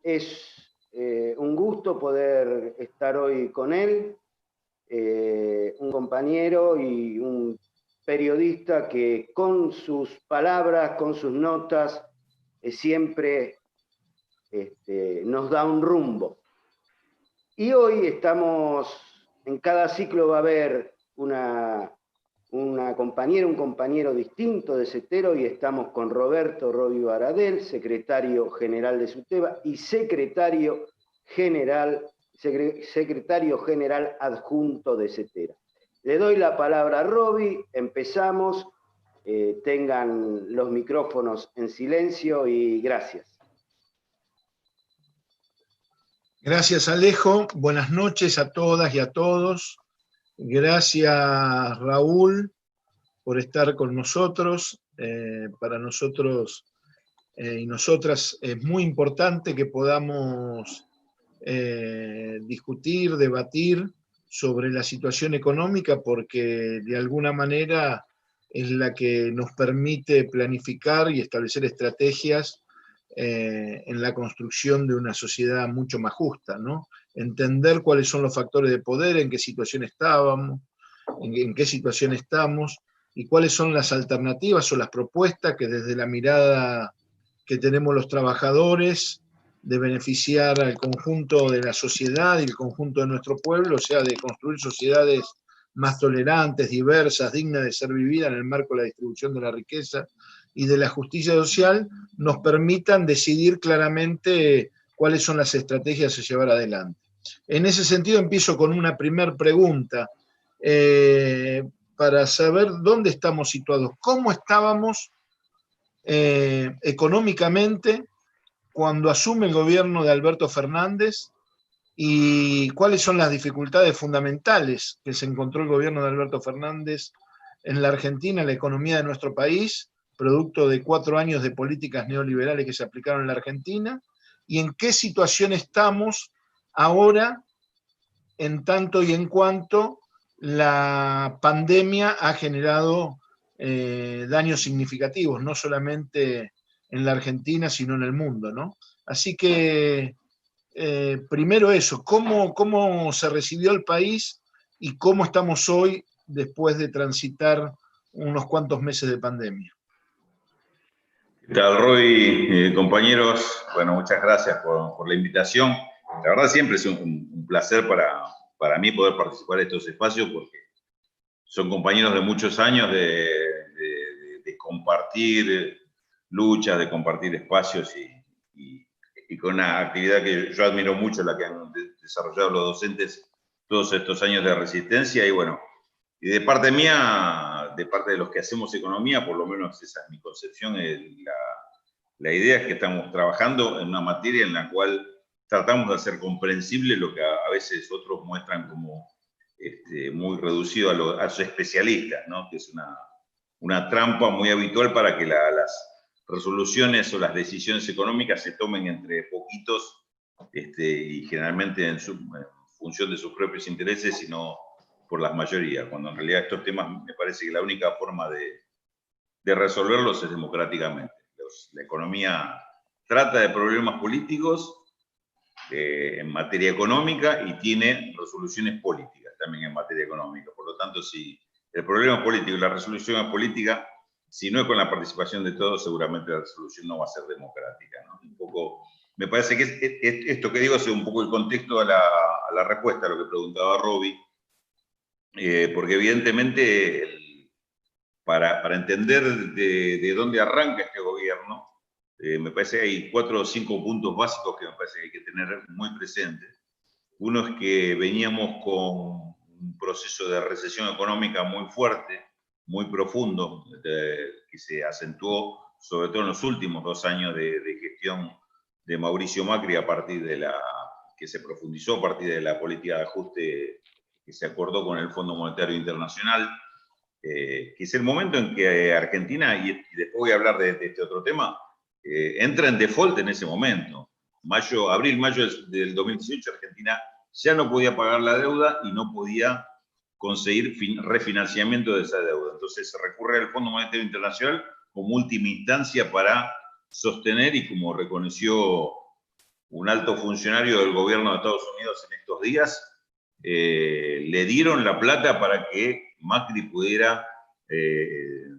Es un gusto poder estar hoy con él, un compañero y un periodista que con sus palabras, con sus notas, siempre nos da un rumbo. Y hoy estamos, en cada ciclo va a haber una compañera, un compañero distinto de Setero, y estamos con Roberto Robi Baradel, secretario general de SUTEBA y secretario general adjunto de Setera. Le doy la palabra a Robi, empezamos, tengan los micrófonos en silencio y gracias. Gracias, Alejo. Buenas noches a todas y a todos. Gracias, Raúl, por estar con nosotros. Para nosotros y nosotras es muy importante que podamos discutir, debatir sobre la situación económica, porque de alguna manera es la que nos permite planificar y establecer estrategias en la construcción de una sociedad mucho más justa, ¿no? Entender cuáles son los factores de poder, en qué situación estábamos, en qué situación estamos, y cuáles son las alternativas o las propuestas que desde la mirada que tenemos los trabajadores de beneficiar al conjunto de la sociedad y el conjunto de nuestro pueblo, o sea, de construir sociedades más tolerantes, diversas, dignas de ser vividas en el marco de la distribución de la riqueza y de la justicia social, nos permitan decidir claramente cuáles son las estrategias a llevar adelante. En ese sentido, empiezo con una primera pregunta para saber dónde estamos situados, cómo estábamos económicamente cuando asume el gobierno de Alberto Fernández y cuáles son las dificultades fundamentales que se encontró el gobierno de Alberto Fernández en la Argentina, en la economía de nuestro país, producto de 4 años de políticas neoliberales que se aplicaron en la Argentina, y en qué situación estamos ahora, en tanto y en cuanto la pandemia ha generado daños significativos, no solamente en la Argentina, sino en el mundo, ¿no? Así que, primero eso, ¿cómo se recibió el país y cómo estamos hoy después de transitar unos cuantos meses de pandemia? ¿Qué tal, Roy? Compañeros, bueno, muchas gracias por la invitación. La verdad siempre es un placer para mí poder participar de estos espacios porque son compañeros de muchos años de compartir luchas, de compartir espacios y con una actividad que yo admiro mucho, la que han desarrollado los docentes todos estos años de resistencia. Y bueno, y de parte mía, de parte de los que hacemos economía, por lo menos esa es mi concepción, la idea es que estamos trabajando en una materia en la cual tratamos de hacer comprensible lo que a veces otros muestran como muy reducido a los especialistas, ¿no? Que es una trampa muy habitual para que las resoluciones o las decisiones económicas se tomen entre poquitos y generalmente en función de sus propios intereses y no por las mayorías, cuando en realidad estos temas me parece que la única forma de resolverlos es democráticamente. La economía trata de problemas políticos en materia económica y tiene resoluciones políticas también en materia económica. Por lo tanto, si el problema político y la resolución es política, si no es con la participación de todos, seguramente la resolución no va a ser democrática, ¿no? Un poco, me parece que esto que digo es un poco el contexto a la respuesta a lo que preguntaba Robi, porque evidentemente para entender de dónde arranca este gobierno, me parece que hay 4 o 5 puntos básicos que me parece que hay que tener muy presentes. Uno es que veníamos con un proceso de recesión económica muy fuerte, muy profundo, que se acentuó sobre todo en los últimos 2 años de gestión de Mauricio Macri, que se profundizó a partir de la política de ajuste que se acordó con el Fondo Monetario Internacional, que es el momento en que Argentina, y después voy a hablar de este otro tema, entra en default en ese momento. Abril, mayo del 2018, Argentina ya no podía pagar la deuda y no podía conseguir refinanciamiento de esa deuda. Entonces se recurre al Fondo Monetario Internacional como última instancia para sostener, y como reconoció un alto funcionario del gobierno de Estados Unidos en estos días, le dieron la plata para que Macri pudiera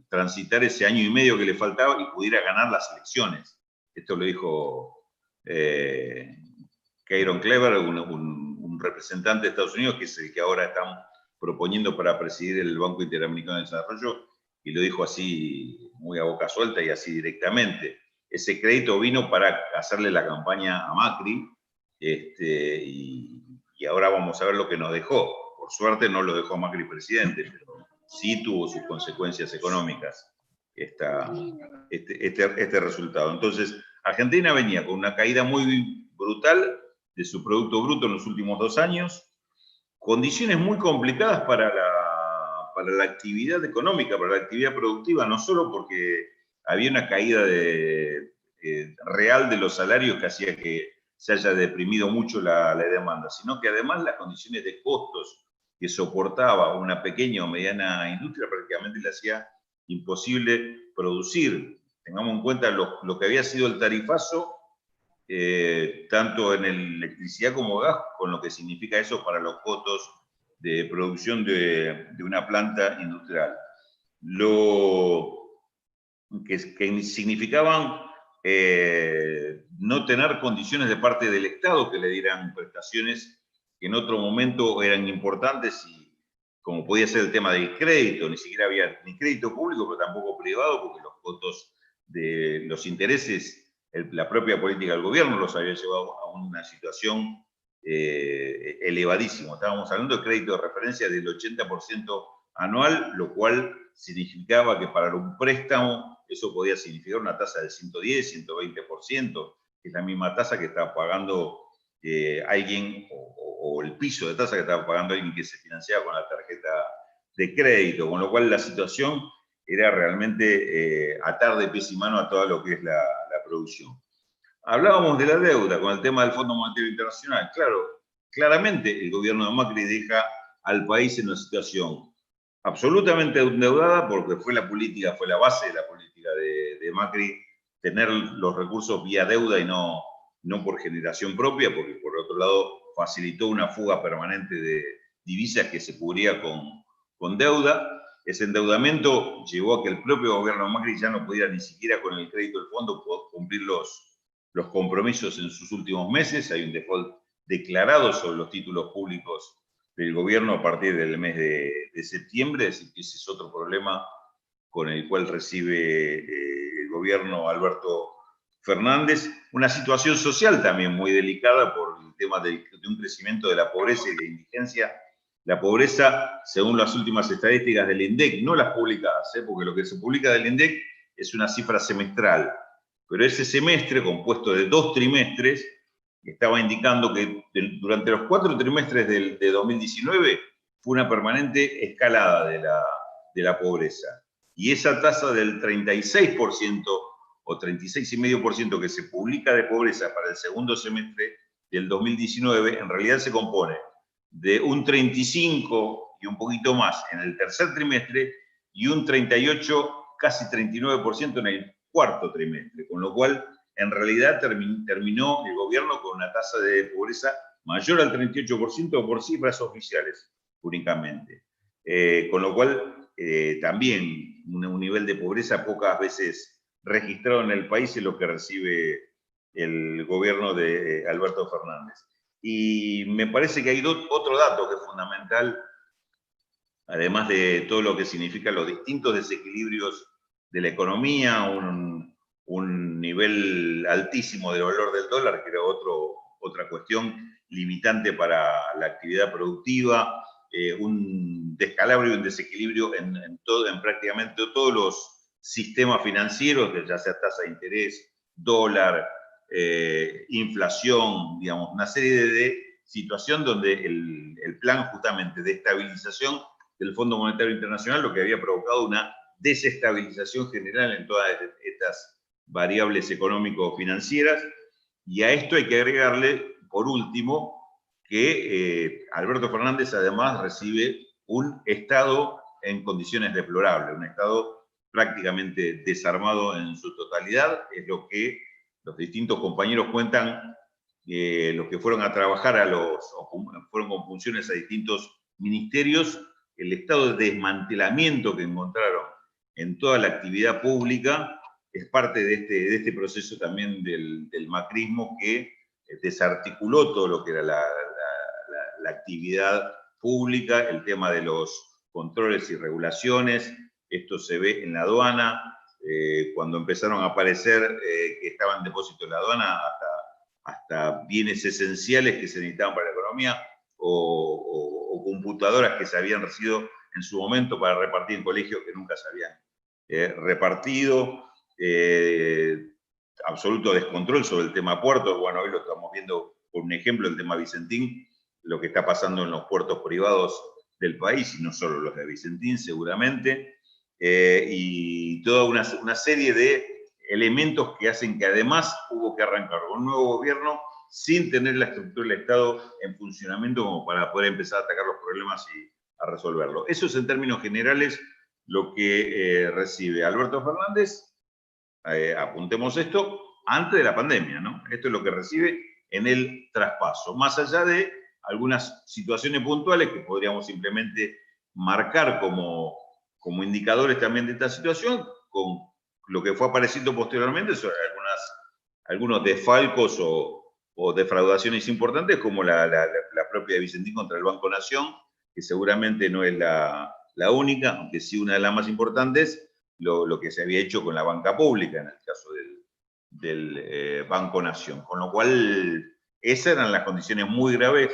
transitar ese año y medio que le faltaba y pudiera ganar las elecciones. Esto lo dijo Kieron Clever, un representante de Estados Unidos, que es el que ahora están proponiendo para presidir el Banco Interamericano de Desarrollo, y lo dijo así muy a boca suelta y así directamente. Ese crédito vino para hacerle la campaña a Macri, y ahora vamos a ver lo que nos dejó. Por suerte no lo dejó Macri presidente, pero sí tuvo sus consecuencias económicas este resultado. Entonces, Argentina venía con una caída muy brutal de su Producto Bruto en los últimos 2 años, condiciones muy complicadas para la actividad económica, para la actividad productiva, no solo porque había una caída real de los salarios que hacía que se haya deprimido mucho la demanda, sino que además las condiciones de costos que soportaba una pequeña o mediana industria prácticamente le hacía imposible producir. Tengamos en cuenta lo que había sido el tarifazo, tanto en electricidad como gas, con lo que significa eso para los costos de producción de una planta industrial. Lo que significaban no tener condiciones de parte del Estado que le dieran prestaciones que en otro momento eran importantes, y como podía ser el tema del crédito, ni siquiera había ni crédito público, pero tampoco privado, porque los costos de los intereses, la propia política del gobierno los había llevado a una situación elevadísima. Estábamos hablando de crédito de referencia del 80% anual, lo cual significaba que para un préstamo eso podía significar una tasa de 110, 120%, que es la misma tasa que estaba pagando alguien, o el piso de tasa que estaba pagando alguien que se financiaba con la tarjeta de crédito, con lo cual la situación era realmente atar de pies y mano a todo lo que es la producción. Hablábamos de la deuda con el tema del Fondo Monetario Internacional. Claro, claramente el gobierno de Macri deja al país en una situación absolutamente endeudada, porque fue la base de la política de Macri, tener los recursos vía deuda y no por generación propia, porque por otro lado facilitó una fuga permanente de divisas que se cubría con deuda. Ese endeudamiento llevó a que el propio gobierno de Macri ya no pudiera ni siquiera con el crédito del fondo cumplir los compromisos en sus últimos meses. Hay un default declarado sobre los títulos públicos del gobierno a partir del mes de septiembre, es decir, que ese es otro problema con el cual recibe el gobierno Alberto Fernández. Una situación social también muy delicada por el tema de un crecimiento de la pobreza y la indigencia. La pobreza, según las últimas estadísticas del INDEC, no las publicadas, porque lo que se publica del INDEC es una cifra semestral, pero ese semestre, compuesto de 2 trimestres, estaba indicando que durante los 4 trimestres de 2019 fue una permanente escalada de la pobreza. Y esa tasa del 36% o 36,5% que se publica de pobreza para el segundo semestre del 2019, en realidad se compone de un 35 y un poquito más en el tercer trimestre y un 38, casi 39% en el cuarto trimestre, con lo cual en realidad terminó el gobierno con una tasa de pobreza mayor al 38% por cifras oficiales únicamente. Con lo cual también un nivel de pobreza pocas veces registrado en el país es lo que recibe el gobierno de Alberto Fernández. Y me parece que hay otro dato que es fundamental, además de todo lo que significan los distintos desequilibrios de la economía, un nivel altísimo del valor del dólar, que era otra cuestión limitante para la actividad productiva, un descalabro y un desequilibrio en prácticamente todos los sistemas financieros, que ya sea tasa de interés, dólar, inflación, digamos, una serie de situaciones donde el plan justamente de estabilización del Fondo Monetario Internacional lo que había provocado una desestabilización general en todas estas variables económico-financieras. Y a esto hay que agregarle, por último, que Alberto Fernández además recibe un Estado en condiciones deplorables, un Estado prácticamente desarmado en su totalidad, es lo que los distintos compañeros cuentan los que fueron a trabajar fueron con funciones a distintos ministerios, el estado de desmantelamiento que encontraron en toda la actividad pública es parte de este proceso también del macrismo que desarticuló todo lo que era la actividad pública, el tema de los controles y regulaciones. Esto se ve en la aduana, cuando empezaron a aparecer que estaban en depósito en la aduana, hasta bienes esenciales que se necesitaban para la economía, o computadoras que se habían recibido en su momento para repartir en colegios que nunca se habían repartido. Absoluto descontrol sobre el tema puertos. Bueno, hoy lo estamos viendo por un ejemplo, el tema Vicentín, lo que está pasando en los puertos privados del país, y no solo los de Vicentín, seguramente, y toda una serie de elementos que hacen que además hubo que arrancar con un nuevo gobierno sin tener la estructura del Estado en funcionamiento como para poder empezar a atacar los problemas y a resolverlo. Eso es en términos generales lo que recibe Alberto Fernández. Apuntemos esto antes de la pandemia, ¿no? Esto es lo que recibe en el traspaso, más allá de algunas situaciones puntuales que podríamos simplemente marcar como indicadores también de esta situación, con lo que fue apareciendo posteriormente sobre algunos desfalcos o defraudaciones importantes, como la propia de Vicentín contra el Banco Nación, que seguramente no es la única, aunque sí una de las más importantes, lo que se había hecho con la banca pública, en el caso del Banco Nación. Con lo cual, esas eran las condiciones muy graves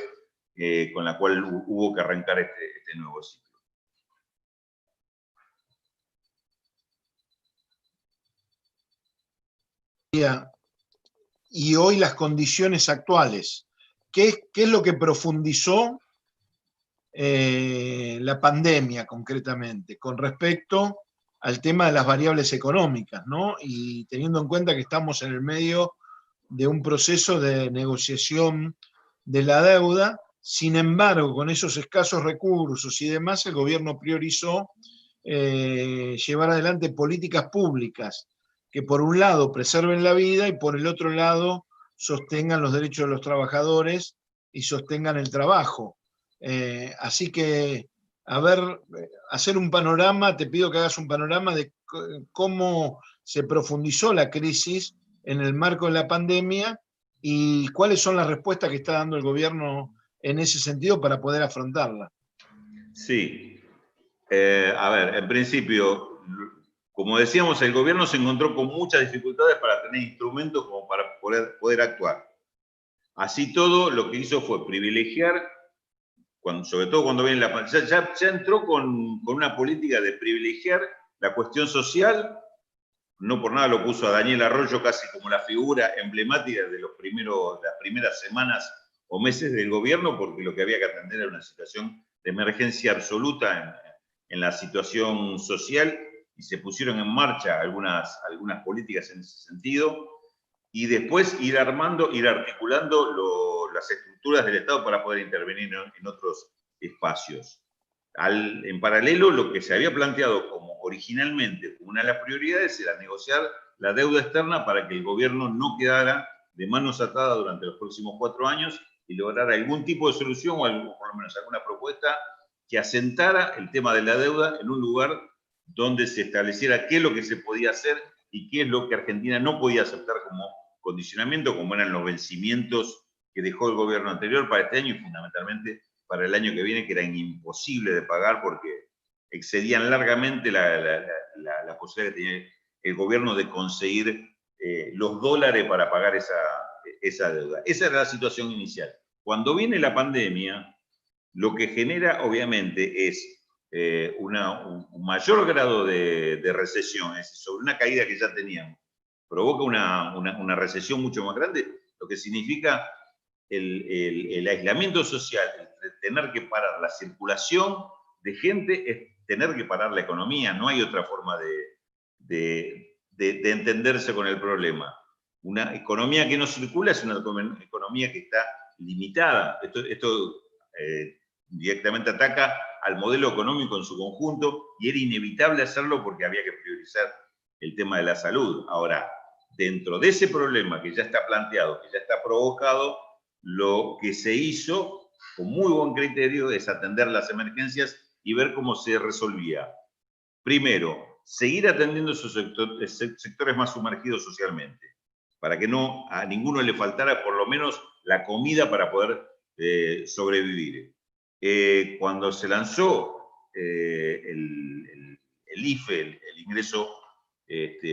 con las cuales hubo que arrancar este nuevo ciclo. Y hoy las condiciones actuales, ¿qué es lo que profundizó la pandemia concretamente con respecto al tema de las variables económicas, ¿no? Y teniendo en cuenta que estamos en el medio de un proceso de negociación de la deuda, sin embargo, con esos escasos recursos y demás, el gobierno priorizó llevar adelante políticas públicas que por un lado preserven la vida y por el otro lado sostengan los derechos de los trabajadores y sostengan el trabajo. Así que, a ver, hacer un panorama, te pido que hagas un panorama de cómo se profundizó la crisis en el marco de la pandemia y cuáles son las respuestas que está dando el gobierno en ese sentido para poder afrontarla. Sí. A ver, en principio, como decíamos, el gobierno se encontró con muchas dificultades para tener instrumentos como para poder actuar. Así todo, lo que hizo fue privilegiar, sobre todo cuando viene la pandemia, ya entró con una política de privilegiar la cuestión social. No por nada lo puso a Daniel Arroyo casi como la figura emblemática de las primeras semanas o meses del gobierno, porque lo que había que atender era una situación de emergencia absoluta en la situación social, y se pusieron en marcha algunas políticas en ese sentido, y después ir articulando las estructuras del Estado para poder intervenir en otros espacios. En paralelo, lo que se había planteado como originalmente como una de las prioridades era negociar la deuda externa para que el gobierno no quedara de manos atadas durante los próximos 4 años y lograr algún tipo de solución o por lo menos alguna propuesta que asentara el tema de la deuda en un lugar donde se estableciera qué es lo que se podía hacer y qué es lo que Argentina no podía aceptar como condicionamiento, como eran los vencimientos que dejó el gobierno anterior para este año y fundamentalmente para el año que viene, que eran imposibles de pagar porque excedían largamente la posibilidad que tenía el gobierno de conseguir los dólares para pagar esa deuda. Esa era la situación inicial. Cuando viene la pandemia, lo que genera obviamente es un mayor grado de recesión, es decir, sobre una caída que ya teníamos, provoca una recesión mucho más grande, lo que significa el aislamiento social, el tener que parar la circulación de gente, es tener que parar la economía. No hay otra forma de entenderse con el problema. Una economía que no circula es una economía que está limitada. Esto directamente ataca al modelo económico en su conjunto y era inevitable hacerlo porque había que priorizar el tema de la salud. Ahora, dentro de ese problema que ya está planteado, que ya está provocado, lo que se hizo con muy buen criterio es atender las emergencias y ver cómo se resolvía. Primero, seguir atendiendo esos sectores más sumergidos socialmente, para que a ninguno le faltara por lo menos la comida para poder sobrevivir. Cuando se lanzó el IFE, el ingreso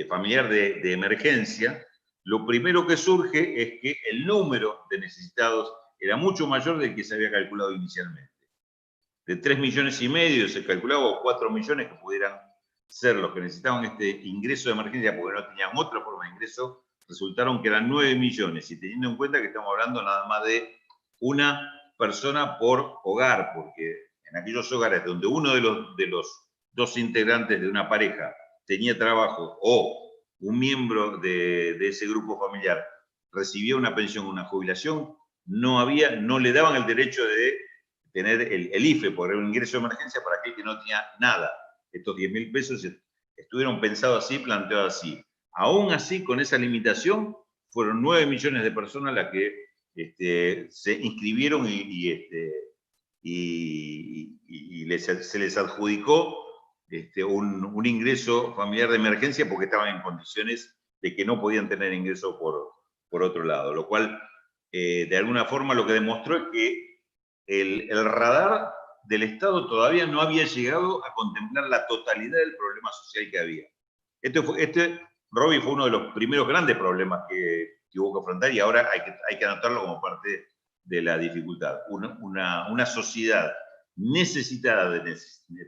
familiar de emergencia, lo primero que surge es que el número de necesitados era mucho mayor del que se había calculado inicialmente. De 3,5 millones se calculaba, o 4 millones que pudieran ser los que necesitaban este ingreso de emergencia porque no tenían otra forma de ingreso, resultaron que eran 9 millones, y teniendo en cuenta que estamos hablando nada más de una persona por hogar, porque en aquellos hogares donde uno de los dos integrantes de una pareja tenía trabajo o un miembro de ese grupo familiar recibía una pensión o una jubilación, no le daban el derecho de tener el IFE, por un ingreso de emergencia para aquel que no tenía nada. Estos 10.000 pesos estuvieron pensados así, planteados así. Aún así, con esa limitación, fueron 9 millones de personas las que se inscribieron se les adjudicó un ingreso familiar de emergencia porque estaban en condiciones de que no podían tener ingreso por otro lado. Lo cual, de alguna forma, lo que demostró es que el radar del Estado todavía no había llegado a contemplar la totalidad del problema social que había. Robbie, fue uno de los primeros grandes problemas que hubo que afrontar, y ahora hay que anotarlo como parte de la dificultad. Una sociedad necesitada de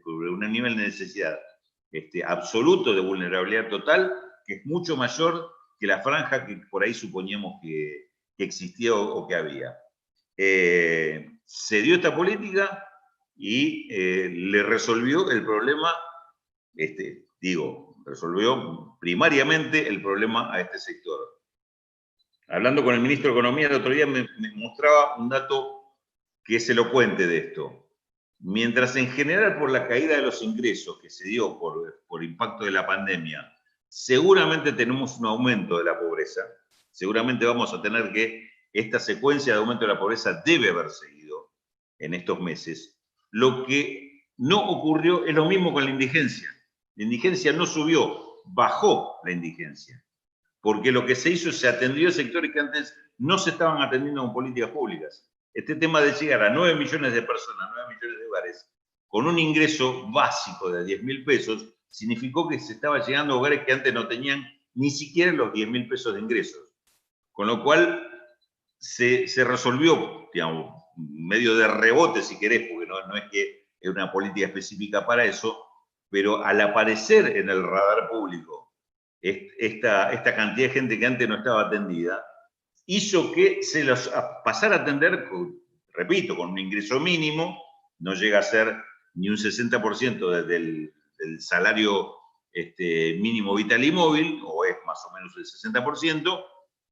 un nivel de necesidad absoluto, de vulnerabilidad total, que es mucho mayor que la franja que por ahí suponíamos que existía o que había. Se dio esta política y le resolvió el problema, resolvió primariamente el problema a este sector. Hablando con el ministro de Economía el otro día, me mostraba un dato que es elocuente de esto. Mientras en general por la caída de los ingresos que se dio por impacto de la pandemia, seguramente tenemos un aumento de la pobreza, seguramente vamos a tener que esta secuencia de aumento de la pobreza debe haber seguido en estos meses. Lo que no ocurrió es lo mismo con la indigencia. La indigencia no subió, bajó la indigencia. Porque lo que se hizo, se atendió a sectores que antes no se estaban atendiendo con políticas públicas. Este tema de llegar a 9 millones de personas, 9 millones de hogares, con un ingreso básico de 10.000 pesos, significó que se estaba llegando a hogares que antes no tenían ni siquiera los 10.000 pesos de ingresos. Con lo cual, se resolvió, digamos, medio de rebote, si querés, porque no es que es una política específica para eso, pero al aparecer en el radar público esta cantidad de gente que antes no estaba atendida, hizo que se los pasara a atender, repito, con un ingreso mínimo, no llega a ser ni un 60% del salario mínimo vital y móvil, o es más o menos el 60%,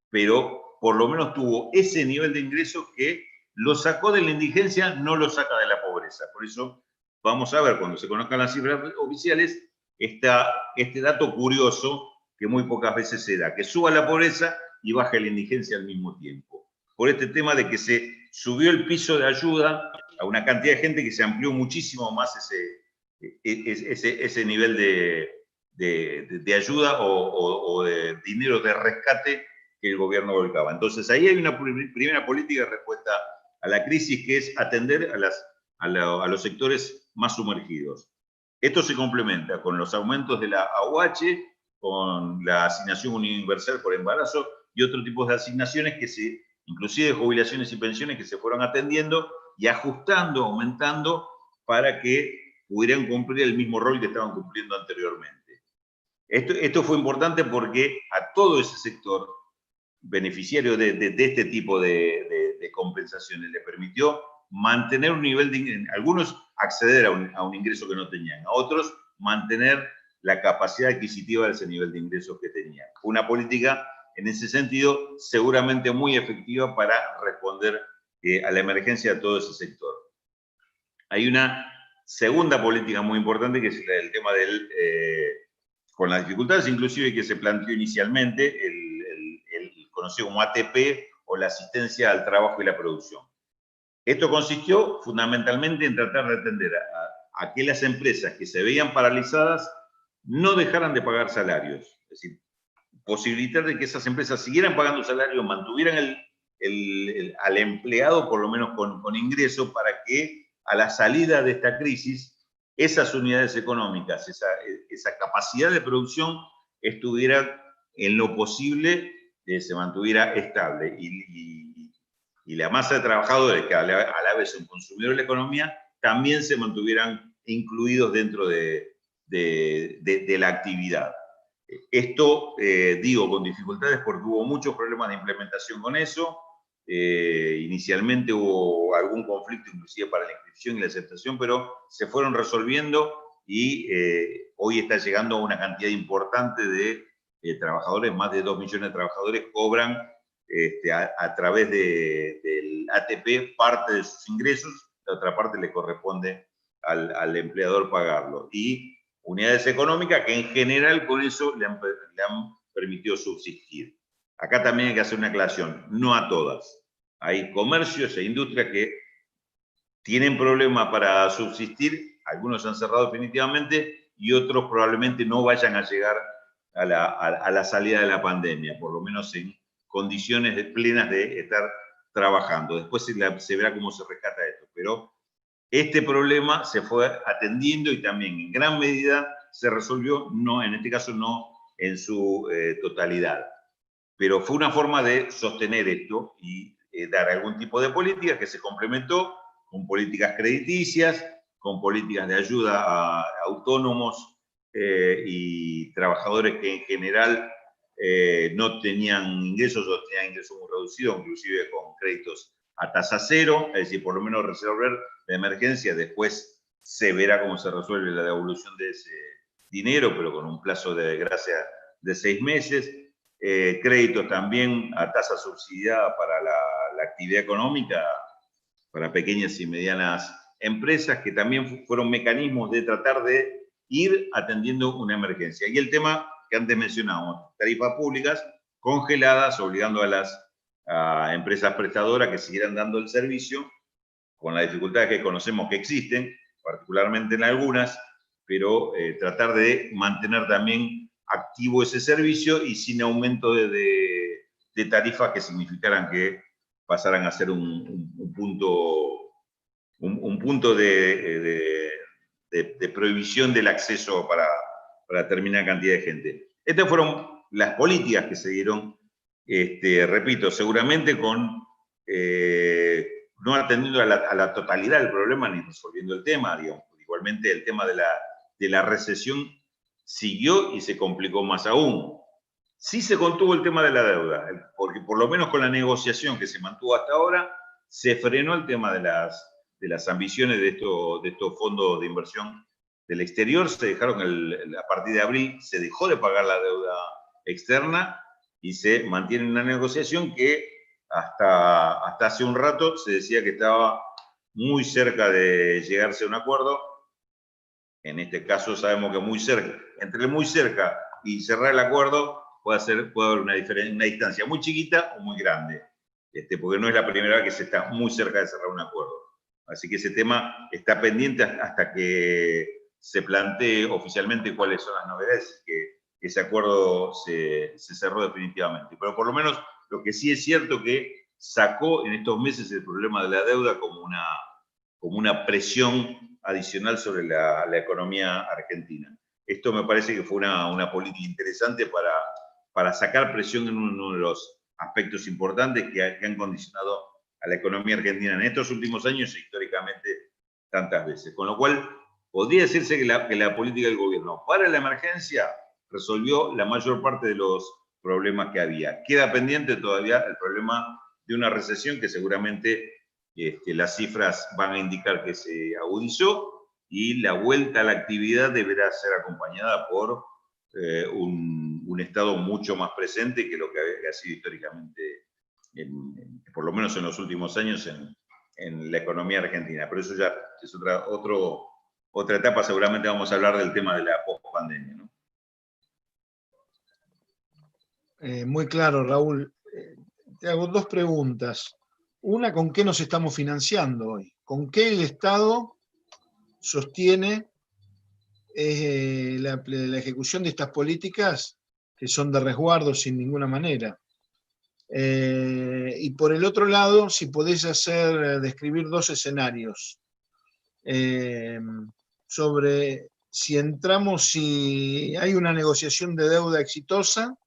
pero por lo menos tuvo ese nivel de ingresos que lo sacó de la indigencia, no lo saca de la pobreza. Por eso vamos a ver, cuando se conozcan las cifras oficiales, este dato curioso que muy pocas veces se da, que suba la pobreza y baja la indigencia al mismo tiempo. Por este tema de que se subió el piso de ayuda a una cantidad de gente, que se amplió muchísimo más ese nivel de ayuda o de dinero de rescate que el gobierno volcaba. Entonces ahí hay una primera política de respuesta a la crisis, que es atender a los sectores más sumergidos. Esto se complementa con los aumentos de la AUH, con la asignación universal por embarazo y otros tipos de asignaciones inclusive jubilaciones y pensiones, que se fueron atendiendo y ajustando, aumentando, para que pudieran cumplir el mismo rol que estaban cumpliendo anteriormente. Esto fue importante porque a todo ese sector beneficiario de este tipo de compensaciones le permitió mantener un nivel algunos acceder a un ingreso que no tenían, a otros mantener la capacidad adquisitiva de ese nivel de ingresos que tenían. Una política, en ese sentido, seguramente muy efectiva para responder a la emergencia de todo ese sector. Hay una segunda política muy importante, que es el tema con las dificultades inclusive que se planteó inicialmente, conocido como ATP, o la asistencia al trabajo y la producción. Esto consistió fundamentalmente en tratar de atender a aquellas empresas que se veían paralizadas no dejaran de pagar salarios. Es decir, posibilitar de que esas empresas siguieran pagando salarios, mantuvieran al empleado por lo menos con ingreso, para que a la salida de esta crisis esas unidades económicas, esa capacidad de producción estuviera en lo posible, se mantuviera estable. Y la masa de trabajadores, que a la vez son consumidores de la economía, también se mantuvieran incluidos dentro de la actividad. Esto, digo, con dificultades porque hubo muchos problemas de implementación con eso. Inicialmente hubo algún conflicto inclusive para la inscripción y la aceptación, pero se fueron resolviendo y hoy está llegando a una cantidad importante de trabajadores, más de 2 millones de trabajadores cobran a través del ATP parte de sus ingresos, la otra parte le corresponde al empleador pagarlo. Y unidades económicas que en general con eso le han permitido subsistir. Acá también hay que hacer una aclaración, no a todas. Hay comercios e industrias que tienen problemas para subsistir, algunos se han cerrado definitivamente y otros probablemente no vayan a llegar a la salida de la pandemia, por lo menos en condiciones plenas de estar trabajando. Después se verá cómo se rescata esto, pero este problema se fue atendiendo y también en gran medida se resolvió, no, en este caso no en su totalidad. Pero fue una forma de sostener esto y dar algún tipo de política que se complementó con políticas crediticias, con políticas de ayuda a autónomos y trabajadores que en general no tenían ingresos o tenían ingresos muy reducidos, inclusive con créditos a tasa cero, es decir, por lo menos resolver de emergencia. Después se verá cómo se resuelve la devolución de ese dinero, pero con un plazo de gracia de 6 meses. Créditos también a tasa subsidiada para la actividad económica, para pequeñas y medianas empresas, que también fueron mecanismos de tratar de ir atendiendo una emergencia. Y el tema que antes mencionábamos, tarifas públicas congeladas, obligando a las empresas prestadoras que siguieran dando el servicio, con las dificultades que conocemos que existen, particularmente en algunas, pero tratar de mantener también activo ese servicio y sin aumento de tarifas que significaran que pasaran a ser un punto de prohibición del acceso para determinada cantidad de gente. Estas fueron las políticas que se dieron, repito, seguramente con no atendiendo a la totalidad del problema ni resolviendo el tema, digamos. Igualmente el tema de la recesión siguió y se complicó más aún. Sí se contuvo el tema de la deuda, porque por lo menos con la negociación que se mantuvo hasta ahora, se frenó el tema de las ambiciones de estos fondos de inversión del exterior. Se dejaron, a partir de abril, se dejó de pagar la deuda externa y se mantiene una negociación que hasta hace un rato se decía que estaba muy cerca de llegarse a un acuerdo. En este caso sabemos que muy cerca, entre muy cerca y cerrar el acuerdo puede haber una distancia muy chiquita o muy grande, porque no es la primera vez que se está muy cerca de cerrar un acuerdo. Así que ese tema está pendiente hasta que se plantee oficialmente cuáles son las novedades, que ese acuerdo se cerró definitivamente. Pero por lo menos lo que sí es cierto que sacó en estos meses el problema de la deuda como una presión adicional sobre la economía argentina. Esto me parece que fue una política interesante para sacar presión en uno de los aspectos importantes que han condicionado a la economía argentina en estos últimos años e históricamente tantas veces. Con lo cual, podría decirse que la política del gobierno para la emergencia resolvió la mayor parte de los problemas que había. Queda pendiente todavía el problema de una recesión que seguramente las cifras van a indicar que se agudizó, y la vuelta a la actividad deberá ser acompañada por un Estado mucho más presente que lo que ha sido históricamente, por lo menos en los últimos años, en la economía argentina. Pero eso ya es otra etapa. Seguramente vamos a hablar del tema de la post-pandemia, ¿no? Muy claro, Raúl. te hago dos preguntas. Una, ¿con qué nos estamos financiando hoy? ¿Con qué el Estado sostiene la ejecución de estas políticas que son de resguardo sin ninguna manera? Y por el otro lado, si podés describir dos escenarios sobre si hay una negociación de deuda exitosa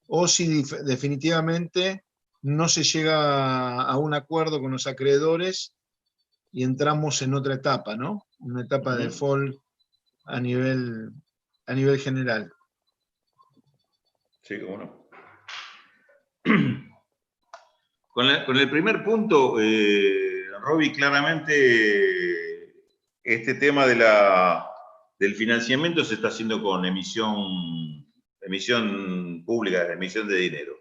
o si definitivamente no se llega a un acuerdo con los acreedores y entramos en otra etapa, ¿no? Una etapa de default a nivel general. Sí, cómo no. Con el primer punto, Roby, claramente este tema del financiamiento se está haciendo con emisión pública, emisión de dinero.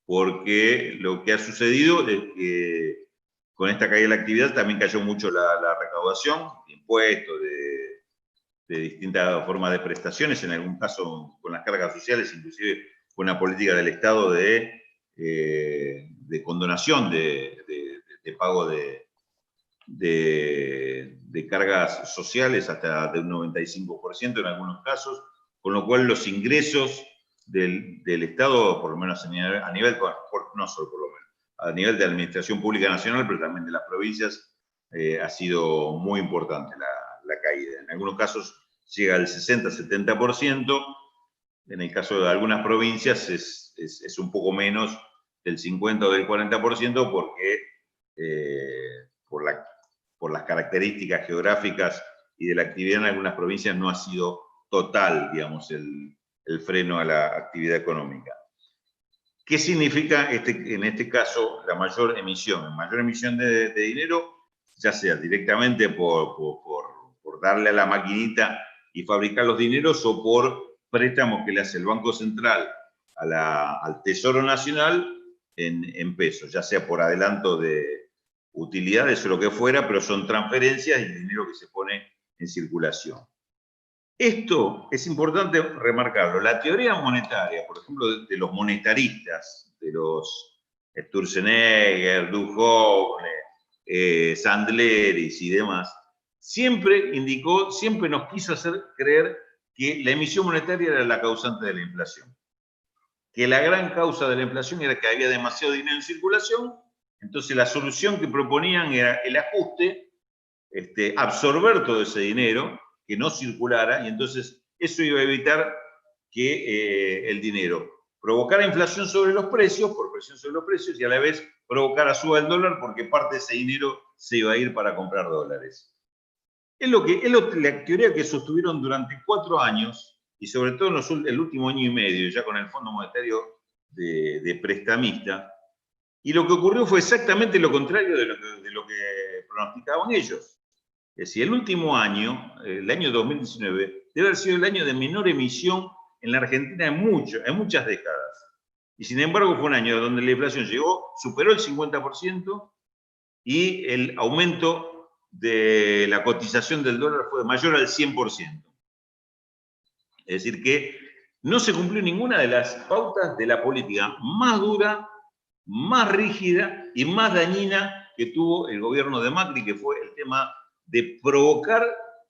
Porque lo que ha sucedido es que con esta caída de la actividad también cayó mucho la recaudación, de impuestos, de distintas formas de prestaciones, en algún caso con las cargas sociales, inclusive con una política del Estado de condonación de pago de cargas sociales hasta de un 95% en algunos casos, con lo cual los ingresos del Estado, por lo menos a nivel, no solo por lo menos, a nivel de Administración Pública Nacional, pero también de las provincias, ha sido muy importante la caída. En algunos casos llega al 60-70%, en el caso de algunas provincias es un poco menos del 50 o del 40%, porque por las características geográficas y de la actividad en algunas provincias no ha sido total, digamos, el freno a la actividad económica. ¿Qué significa en este caso la mayor emisión? La mayor emisión de dinero, ya sea directamente por darle a la maquinita y fabricar los dineros, o por préstamos que le hace el Banco Central al Tesoro Nacional en pesos, ya sea por adelanto de utilidades o lo que fuera, pero son transferencias y dinero que se pone en circulación. Esto es importante remarcarlo. La teoría monetaria, por ejemplo, de los monetaristas, de los Sturzenegger, Duhovne, Sandleris y demás, siempre nos quiso hacer creer que la emisión monetaria era la causante de la inflación. Que la gran causa de la inflación era que había demasiado dinero en circulación, entonces la solución que proponían era el ajuste, absorber todo ese dinero, que no circulara, y entonces eso iba a evitar que el dinero provocara inflación sobre los precios, por presión sobre los precios, y a la vez provocara suba del dólar, porque parte de ese dinero se iba a ir para comprar dólares. Es la teoría que sostuvieron durante 4 años, y sobre todo en el último año y medio, ya con el Fondo Monetario de prestamista, y lo que ocurrió fue exactamente lo contrario de lo que pronosticaban ellos. Es decir, el último año, el año 2019, debe haber sido el año de menor emisión en la Argentina en muchas décadas. Y sin embargo fue un año donde la inflación superó el 50%, y el aumento de la cotización del dólar fue mayor al 100%. Es decir, que no se cumplió ninguna de las pautas de la política más dura, más rígida y más dañina que tuvo el gobierno de Macri, que fue el tema de provocar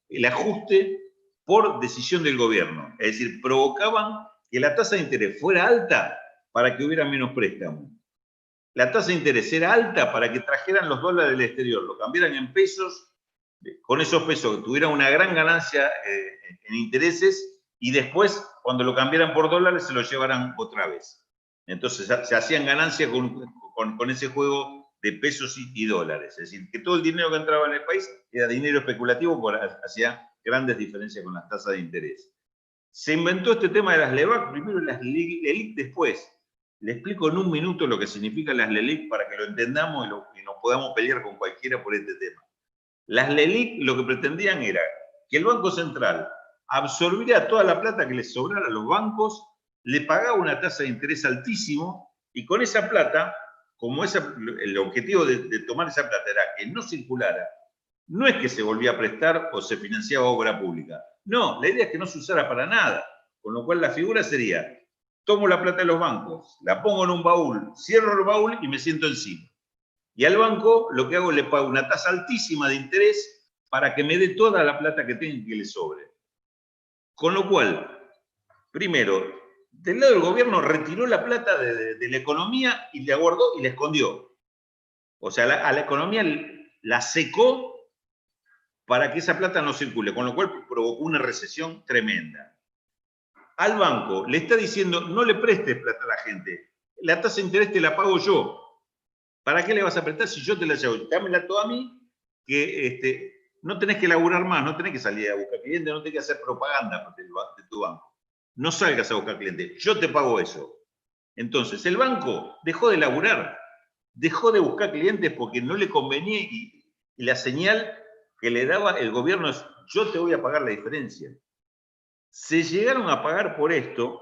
el ajuste por decisión del gobierno. Es decir, provocaban que la tasa de interés fuera alta para que hubiera menos préstamos. La tasa de interés era alta para que trajeran los dólares del exterior, lo cambiaran en pesos, con esos pesos tuvieran una gran ganancia en intereses, y después, cuando lo cambiaran por dólares, se lo llevaran otra vez. Entonces se hacían ganancias con ese juego de pesos y dólares. Es decir, que todo el dinero que entraba en el país era dinero especulativo, hacía grandes diferencias con las tasas de interés. Se inventó este tema de las LEVAC, primero las LELIC después. Le explico en un minuto lo que significan las LELIC para que lo entendamos y nos podamos pelear con cualquiera por este tema. Las LELIC lo que pretendían era que el Banco Central absorbiera toda la plata que les sobrara a los bancos, le pagaba una tasa de interés altísimo, y con esa plata, como el objetivo de tomar esa plata era que no circulara, no es que se volvía a prestar o se financiaba obra pública. No, la idea es que no se usara para nada, con lo cual la figura sería tomo la plata de los bancos, la pongo en un baúl, cierro el baúl y me siento encima. Y al banco lo que hago es le pago una tasa altísima de interés para que me dé toda la plata que tenga y que le sobre. Con lo cual, primero, del lado del gobierno retiró la plata de la economía y la guardó y la escondió. O sea, a la economía la secó para que esa plata no circule, con lo cual provocó una recesión tremenda. Al banco le está diciendo, no le prestes plata a la gente, la tasa de interés te la pago yo. ¿Para qué le vas a prestar si yo te la llevo? Dámela toda a mí, que no tenés que laburar más, no tenés que salir a buscar clientes, no tenés que hacer propaganda de tu banco. No salgas a buscar clientes, yo te pago eso. Entonces, el banco dejó de laburar, dejó de buscar clientes porque no le convenía y la señal que le daba el gobierno es, yo te voy a pagar la diferencia. Se llegaron a pagar por esto,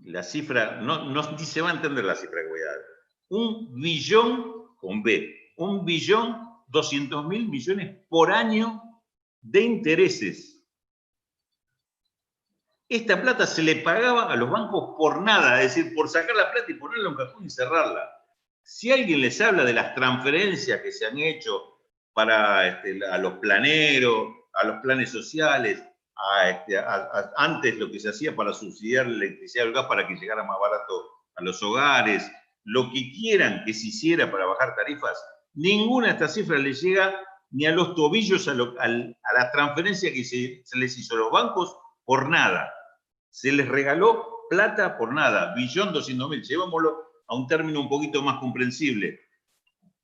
la cifra, ni se va a entender la cifra que voy a dar, 1.000.000.000 con B, 1.200.000.000.000 por año de intereses. Esta plata se le pagaba a los bancos por nada, es decir, por sacar la plata y ponerla en un cajón y cerrarla. Si alguien les habla de las transferencias que se han hecho para a los planeros, a los planes sociales, antes lo que se hacía para subsidiar la electricidad y el gas para que llegara más barato a los hogares, lo que quieran que se hiciera para bajar tarifas, ninguna de estas cifras le llega ni a los tobillos a la transferencia que se les hizo a los bancos por nada. Se les regaló plata por nada, 1.200.000.000. Llevámoslo a un término un poquito más comprensible.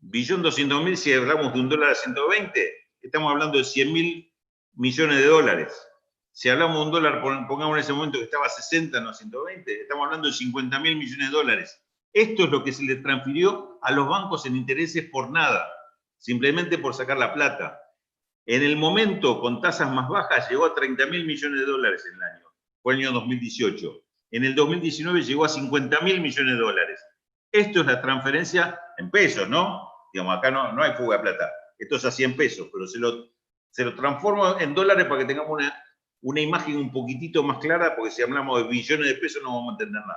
1.200.000, si hablamos de $1 a 120, estamos hablando de 100.000 millones de dólares. Si hablamos de un dólar, pongamos en ese momento que estaba a 60, no a 120, estamos hablando de 50.000 millones de dólares. Esto es lo que se le transfirió a los bancos en intereses por nada, simplemente por sacar la plata. En el momento, con tasas más bajas, llegó a 30.000 millones de dólares en el año. Fue el año 2018. En el 2019 llegó a 50.000 millones de dólares. Esto es la transferencia en pesos, ¿no? Digamos, acá no hay fuga de plata. Esto es a 100 pesos, pero se lo transformo en dólares para que tengamos una imagen un poquitito más clara, porque si hablamos de billones de pesos no vamos a entender nada.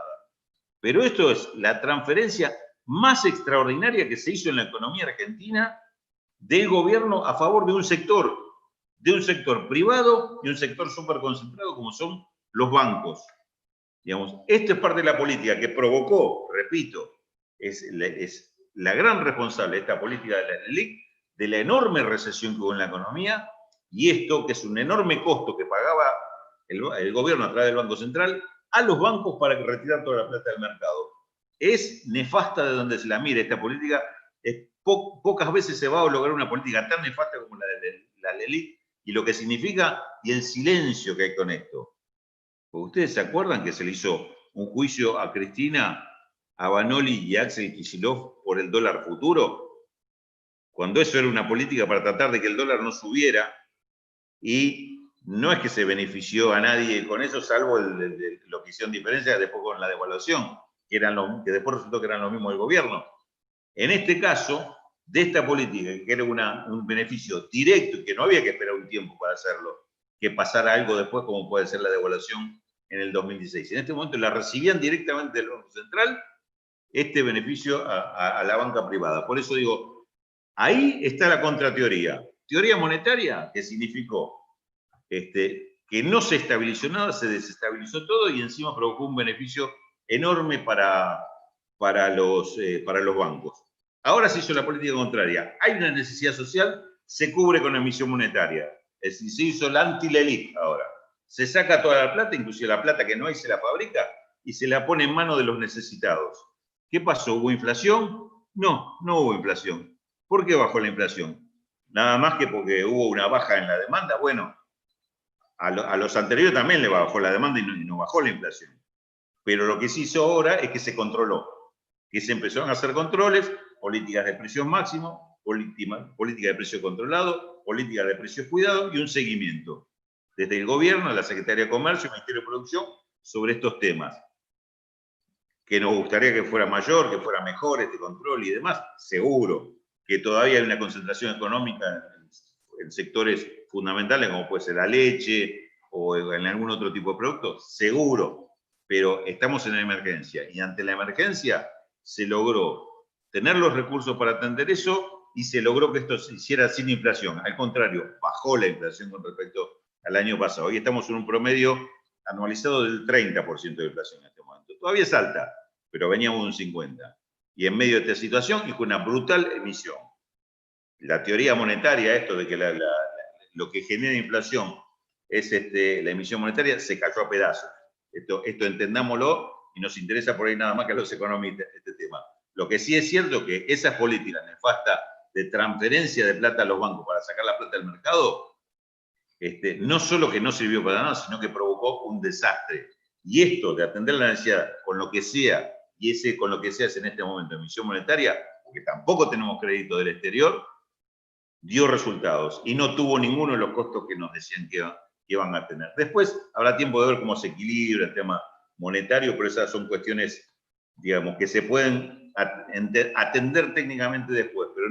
Pero esto es la transferencia más extraordinaria que se hizo en la economía argentina del gobierno a favor de un sector privado y un sector súper concentrado como son los bancos. Digamos, esto es parte de la política que provocó, repito, es la gran responsable de esta política de la LELIC, de la enorme recesión que hubo en la economía, y esto que es un enorme costo que pagaba el gobierno a través del Banco Central a los bancos para retirar toda la plata del mercado. Es nefasta de donde se la mire esta política. Pocas veces se va a lograr una política tan nefasta como la de la LELIC y lo que significa y el silencio que hay con esto. ¿Ustedes se acuerdan que se le hizo un juicio a Cristina, a Banoli y a Axel Kicillof por el dólar futuro? Cuando eso era una política para tratar de que el dólar no subiera, y no es que se benefició a nadie con eso, salvo lo que hicieron diferencia después con la devaluación, que después resultó que eran los mismos del gobierno. En este caso, de esta política, que era un beneficio directo y que no había que esperar un tiempo para hacerlo, que pasara algo después, como puede ser la devaluación en el 2016. En este momento la recibían directamente del Banco Central, este beneficio a la banca privada. Por eso digo, ahí está la contrateoría. Teoría monetaria, que significó que no se estabilizó nada, se desestabilizó todo y encima provocó un beneficio enorme para los bancos. Ahora se hizo la política contraria. Hay una necesidad social, se cubre con emisión monetaria. Es decir, se hizo la anti-LELIC ahora. Se saca toda la plata, inclusive la plata que no hay se la fabrica y se la pone en manos de los necesitados. ¿Qué pasó? ¿Hubo inflación? No hubo inflación. ¿Por qué bajó la inflación? Nada más que porque hubo una baja en la demanda. Bueno, a los anteriores también le bajó la demanda y no bajó la inflación. Pero lo que se hizo ahora es que se controló, que se empezaron a hacer controles, políticas de precios máximos, política de precio controlado, política de precios cuidados y un seguimiento desde el gobierno, la Secretaría de Comercio, el Ministerio de Producción, sobre estos temas. Que nos gustaría que fuera mayor, que fuera mejor este control y demás, seguro. Que todavía hay una concentración económica en sectores fundamentales como puede ser la leche, o en algún otro tipo de producto? Seguro, pero estamos en la emergencia y ante la emergencia se logró tener los recursos para atender eso y se logró que esto se hiciera sin inflación. Al contrario, bajó la inflación con respecto al año pasado. Hoy estamos en un promedio anualizado del 30% de inflación en este momento. Todavía es alta, pero veníamos de un 50%. Y en medio de esta situación, y con una brutal emisión. La teoría monetaria, esto de que lo que genera inflación es la emisión monetaria, se cayó a pedazos. Esto entendámoslo, y nos interesa por ahí nada más que a los economistas este tema. Lo que sí es cierto es que esas políticas nefastas de transferencia de plata a los bancos para sacar la plata del mercado, no solo que no sirvió para nada, sino que provocó un desastre. Y esto de atender la necesidad con lo que sea, y ese con lo que sea es en este momento emisión monetaria, porque tampoco tenemos crédito del exterior, dio resultados y no tuvo ninguno de los costos que nos decían que iban a tener. Después habrá tiempo de ver cómo se equilibra el tema monetario, pero esas son cuestiones, digamos, que se pueden atender técnicamente después, pero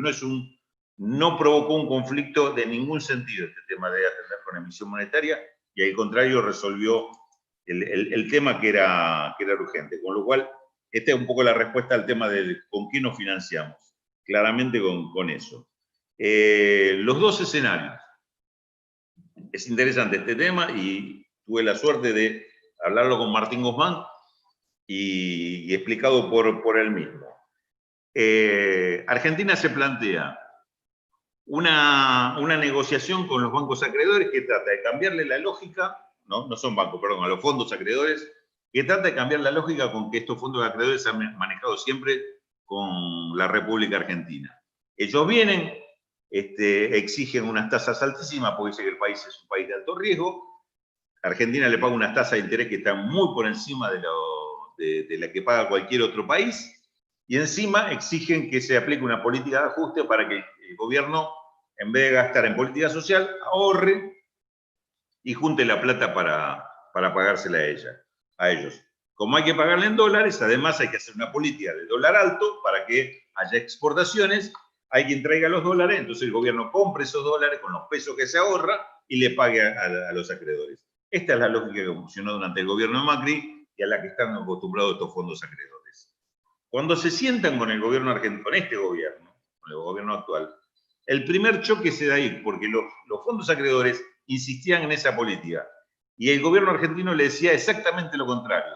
no provocó un conflicto de ningún sentido este tema de atender con emisión monetaria, y al contrario resolvió el tema que era urgente. Con lo cual, esta es un poco la respuesta al tema de con qué nos financiamos. Claramente con eso. Los dos escenarios. Es interesante este tema y tuve la suerte de hablarlo con Martín Guzmán y explicado por él mismo. Argentina se plantea una negociación con los bancos acreedores que trata de cambiarle la lógica, no son bancos, perdón, a los fondos acreedores, que trata de cambiar la lógica con que estos fondos acreedores se han manejado siempre con la República Argentina. Ellos vienen, exigen unas tasas altísimas porque dice que el país es un país de alto riesgo. Argentina le paga unas tasas de interés que están muy por encima de la que paga cualquier otro país, y encima exigen que se aplique una política de ajuste para que el gobierno, en vez de gastar en política social, ahorre y junte la plata para pagársela a ellos. Como hay que pagarle en dólares, además hay que hacer una política de dólar alto para que haya exportaciones, hay quien traiga los dólares, entonces el gobierno compre esos dólares con los pesos que se ahorra y le pague a los acreedores. Esta es la lógica que funcionó durante el gobierno de Macri y a la que están acostumbrados estos fondos acreedores. Cuando se sientan con el gobierno argentino, con este gobierno, con el gobierno actual, el primer choque se da ahí, porque los fondos acreedores insistían en esa política y el gobierno argentino le decía exactamente lo contrario.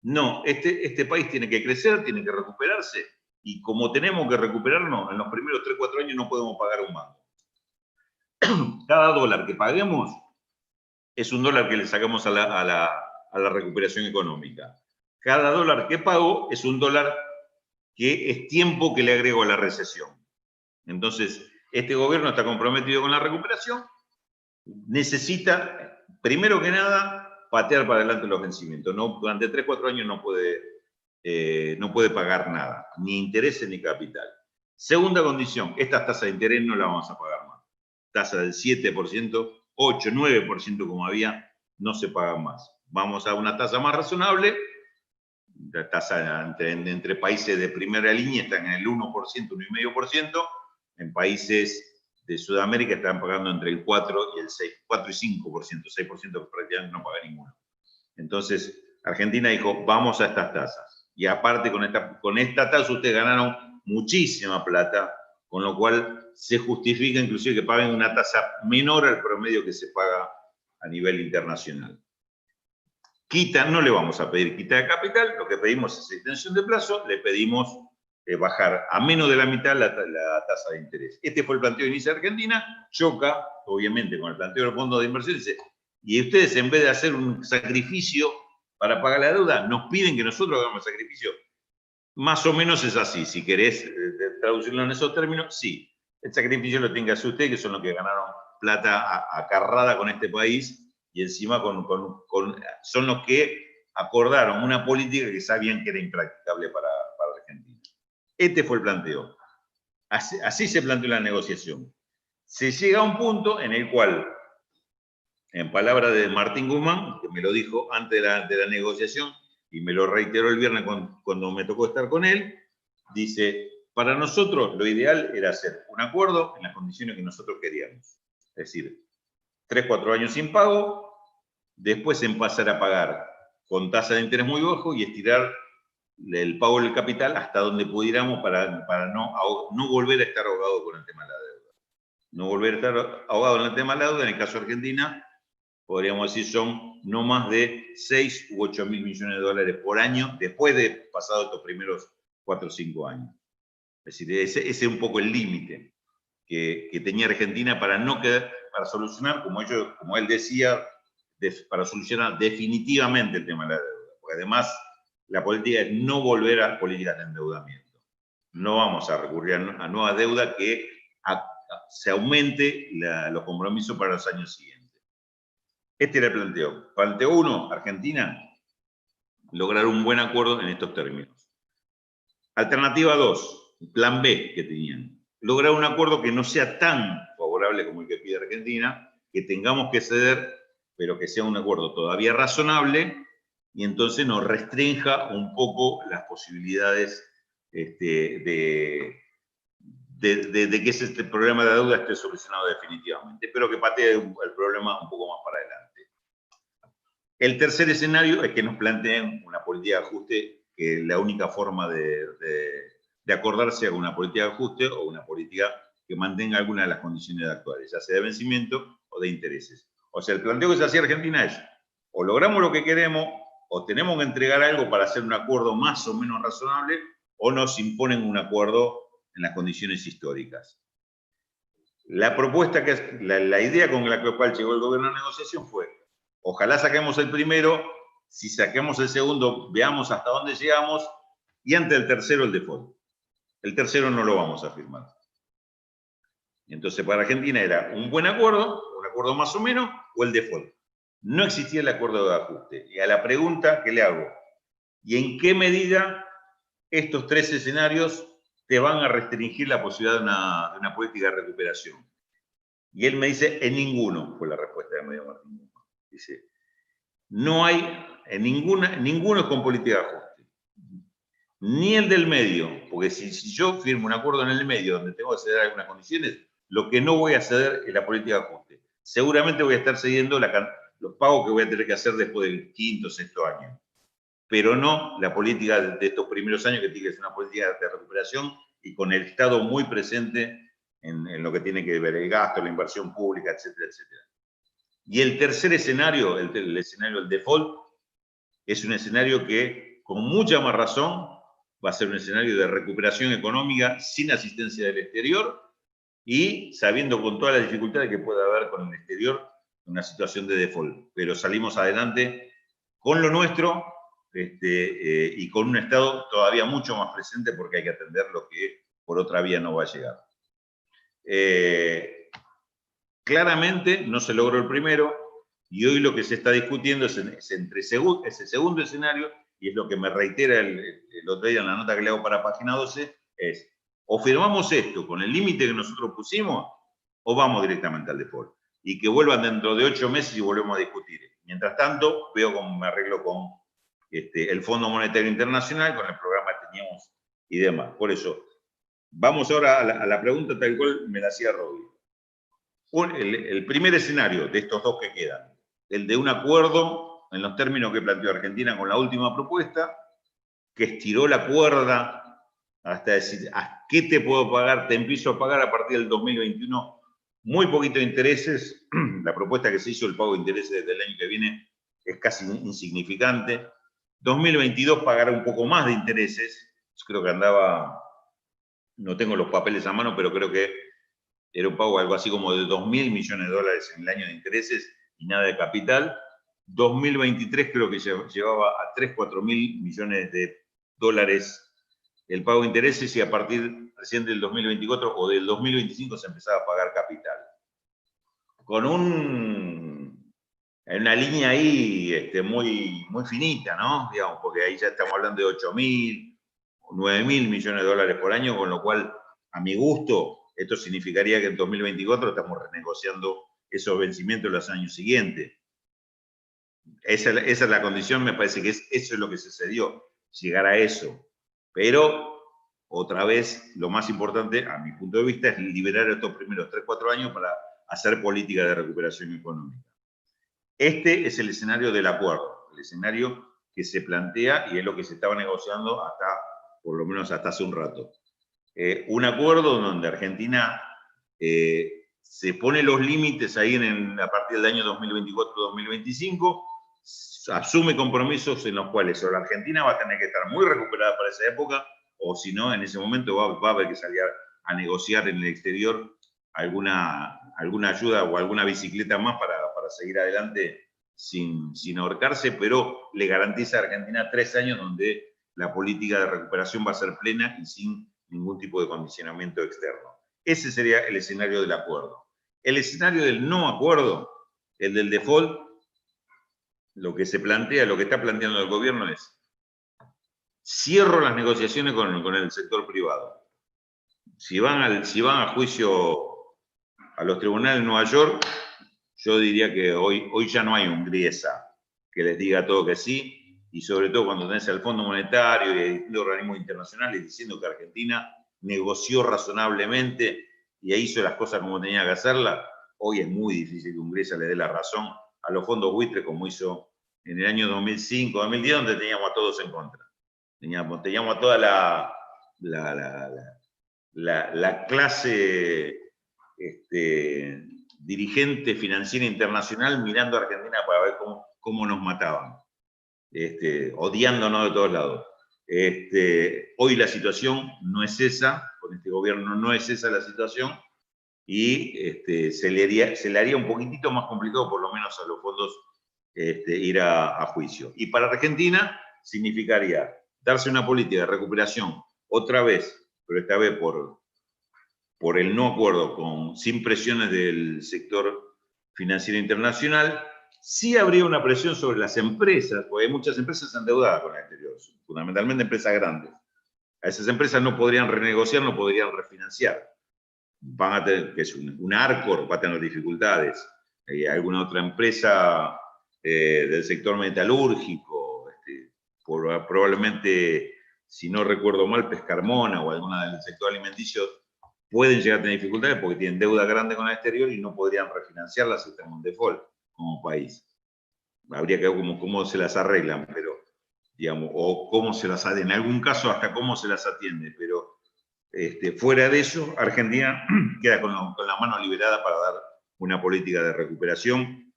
No, este país tiene que crecer, tiene que recuperarse, y como tenemos que recuperarnos, en los primeros 3 o 4 años no podemos pagar un mango. Cada dólar que paguemos es un dólar que le sacamos a la recuperación económica. Cada dólar que pago es un dólar que es tiempo que le agrego a la recesión. Entonces, este gobierno está comprometido con la recuperación, necesita, primero que nada, patear para adelante los vencimientos. No, durante 3 o 4 años no puede pagar nada, ni intereses ni capital. Segunda condición, estas tasas de interés no las vamos a pagar más. Tasa del 7%, 8, 9% como había, no se pagan más. Vamos a una tasa más razonable. La tasa entre países de primera línea están en el 1%, 1,5%. En países de Sudamérica están pagando entre el 4 y el 6, 4 y 5%, 6% prácticamente no paga ninguno. Entonces, Argentina dijo, vamos a estas tasas. Y aparte, con esta tasa ustedes ganaron muchísima plata, con lo cual se justifica inclusive que paguen una tasa menor al promedio que se paga a nivel internacional. No le vamos a pedir quita de capital, lo que pedimos es extensión de plazo, le pedimos bajar a menos de la mitad la tasa de interés. Este fue el planteo de inicio de Argentina, choca obviamente con el planteo del fondo de inversión, dice, y ustedes en vez de hacer un sacrificio para pagar la deuda, nos piden que nosotros hagamos el sacrificio. Más o menos es así, si querés traducirlo en esos términos, sí. El sacrificio lo tienen que hacer ustedes, que son los que ganaron plata acarrada con este país, y encima son los que acordaron una política que sabían que era impracticable para Argentina. Este fue el planteo. Así se planteó la negociación. Se llega a un punto en el cual, en palabras de Martín Guzmán, que me lo dijo antes de la negociación, y me lo reiteró el viernes cuando me tocó estar con él, dice, para nosotros lo ideal era hacer un acuerdo en las condiciones que nosotros queríamos. Es decir, 3 o 4 años sin pago, después en pasar a pagar con tasa de interés muy bajo y estirar el pago del capital hasta donde pudiéramos para no volver a estar ahogado con el tema de la deuda. No volver a estar ahogado en el tema de la deuda, en el caso de Argentina, podríamos decir son no más de 6 u 8 mil millones de dólares por año después de pasado estos primeros 4 o 5 años. Es decir, ese es un poco el límite que tenía Argentina para solucionar, como él decía, para solucionar definitivamente el tema de la deuda. Porque además la política es no volver a políticas de endeudamiento. No vamos a recurrir a nueva deuda que se aumente los compromisos para los años siguientes. Este era el planteo. Planteo 1, Argentina, lograr un buen acuerdo en estos términos. Alternativa 2, plan B que tenían. Lograr un acuerdo que no sea tan favorable como el que pide Argentina, que tengamos que ceder, pero que sea un acuerdo todavía razonable, y entonces nos restrinja un poco las posibilidades de que este problema de la deuda esté solucionado definitivamente. Espero que patee el problema un poco más para adelante. El tercer escenario es que nos planteen una política de ajuste, que la única forma de acordarse a una política de ajuste o una política que mantenga alguna de las condiciones actuales, ya sea de vencimiento o de intereses. O sea, el planteo que se hacía Argentina es, o logramos lo que queremos, o tenemos que entregar algo para hacer un acuerdo más o menos razonable, o nos imponen un acuerdo en las condiciones históricas. La propuesta, la idea con la cual llegó el gobierno a la negociación fue, ojalá saquemos el primero, si saquemos el segundo, veamos hasta dónde llegamos, y ante el tercero el default. El tercero no lo vamos a firmar. Entonces para Argentina era un buen acuerdo, un acuerdo más o menos, o el default. No existía el acuerdo de ajuste. Y a la pregunta que le hago, ¿y en qué medida estos tres escenarios te van a restringir la posibilidad de una política de recuperación? Y él me dice, en ninguno, fue la respuesta de Medio Martín. Dice, no hay, ninguno es con política de ajuste. Ni el del medio, porque si yo firmo un acuerdo en el medio donde tengo que ceder algunas condiciones, lo que no voy a ceder es la política de ajuste. Seguramente voy a estar cediendo los pagos que voy a tener que hacer después del quinto o sexto año. Pero no la política de estos primeros años, que tiene que ser una política de recuperación y con el Estado muy presente en lo que tiene que ver el gasto, la inversión pública, etcétera, etcétera. Y el tercer escenario, el escenario del default, es un escenario que, con mucha más razón, va a ser un escenario de recuperación económica sin asistencia del exterior y sabiendo con todas las dificultades que puede haber con el exterior una situación de default. Pero salimos adelante con lo nuestro y con un Estado todavía mucho más presente porque hay que atender lo que por otra vía no va a llegar. Claramente no se logró el primero y hoy lo que se está discutiendo es entre ese segundo escenario, y es lo que me reitera el otro día en la nota que le hago para página 12, es o firmamos esto con el límite que nosotros pusimos o vamos directamente al default. Y que vuelvan dentro de 8 meses y volvemos a discutir. Mientras tanto, veo cómo me arreglo con el Fondo Monetario Internacional, con el programa que teníamos y demás. Por eso, vamos ahora a la pregunta tal cual me la hacía Robbie. El primer escenario de estos dos que quedan, el de un acuerdo en los términos que planteó Argentina con la última propuesta, que estiró la cuerda hasta decir, ¿a qué te puedo pagar? Te empiezo a pagar a partir del 2021 muy poquito de intereses. La propuesta que se hizo, el pago de intereses desde el año que viene, es casi insignificante. 2022 pagará un poco más de intereses. Yo creo que andaba, no tengo los papeles a mano, pero creo que era un pago algo así como de 2.000 millones de dólares en el año de intereses y nada de capital. 2023 creo que llevaba a 3, 4 mil millones de dólares el pago de intereses, y a partir recién del 2024 o del 2025 se empezaba a pagar capital. Con una línea ahí muy, muy finita, ¿no? Digamos, porque ahí ya estamos hablando de 8.000, 9.000 millones de dólares por año, con lo cual, a mi gusto, esto significaría que en 2024 estamos renegociando esos vencimientos los años siguientes. Esa es la condición, me parece que eso es lo que sucedió, llegar a eso. Pero, otra vez, lo más importante, a mi punto de vista, es liberar estos primeros 3 o 4 años para hacer política de recuperación económica. Este es el escenario del acuerdo, el escenario que se plantea y es lo que se estaba negociando hasta, por lo menos hasta hace un rato. Un acuerdo donde Argentina se pone los límites ahí a partir del año 2024-2025, asume compromisos en los cuales o la Argentina va a tener que estar muy recuperada para esa época, o si no, en ese momento va a haber que salir a negociar en el exterior alguna ayuda o alguna bicicleta más para seguir adelante sin ahorcarse, pero le garantiza a Argentina 3 años donde la política de recuperación va a ser plena y sin ningún tipo de condicionamiento externo. Ese sería el escenario del acuerdo. El escenario del no acuerdo, el del default, lo que se plantea, lo que está planteando el gobierno es: cierro las negociaciones con el sector privado. Si van a juicio a los tribunales de Nueva York, yo diría que hoy ya no hay un Griesa que les diga todo que sí, y sobre todo cuando tenés al Fondo Monetario y a distintos organismos internacionales diciendo que Argentina negoció razonablemente y hizo las cosas como tenía que hacerlas. Hoy es muy difícil que un Griesa le dé la razón a los fondos buitres como hizo en el año 2005, 2010, donde teníamos a todos en contra. Teníamos a toda la clase dirigente financiera internacional mirando a Argentina para ver cómo nos mataban, odiándonos de todos lados. Hoy la situación no es esa, con este gobierno no es esa la situación, y se le haría un poquitito más complicado, por lo menos a los fondos, ir a juicio. Y para Argentina significaría darse una política de recuperación otra vez, pero esta vez por el no acuerdo, sin presiones del sector financiero internacional. Sí habría una presión sobre las empresas, porque hay muchas empresas endeudadas con el exterior, fundamentalmente empresas grandes. A esas empresas no podrían renegociar, no podrían refinanciar. Van a tener, que es un Arcor, va a tener dificultades. Alguna otra empresa del sector metalúrgico, probablemente, si no recuerdo mal, Pescarmona o alguna del sector alimenticio, pueden llegar a tener dificultades porque tienen deuda grande con el exterior y no podrían refinanciarla si están en default como país. Habría que ver cómo se las arreglan, pero, digamos, o cómo se las atiende, en algún caso hasta cómo se las atiende, pero fuera de eso, Argentina queda con la mano liberada para dar una política de recuperación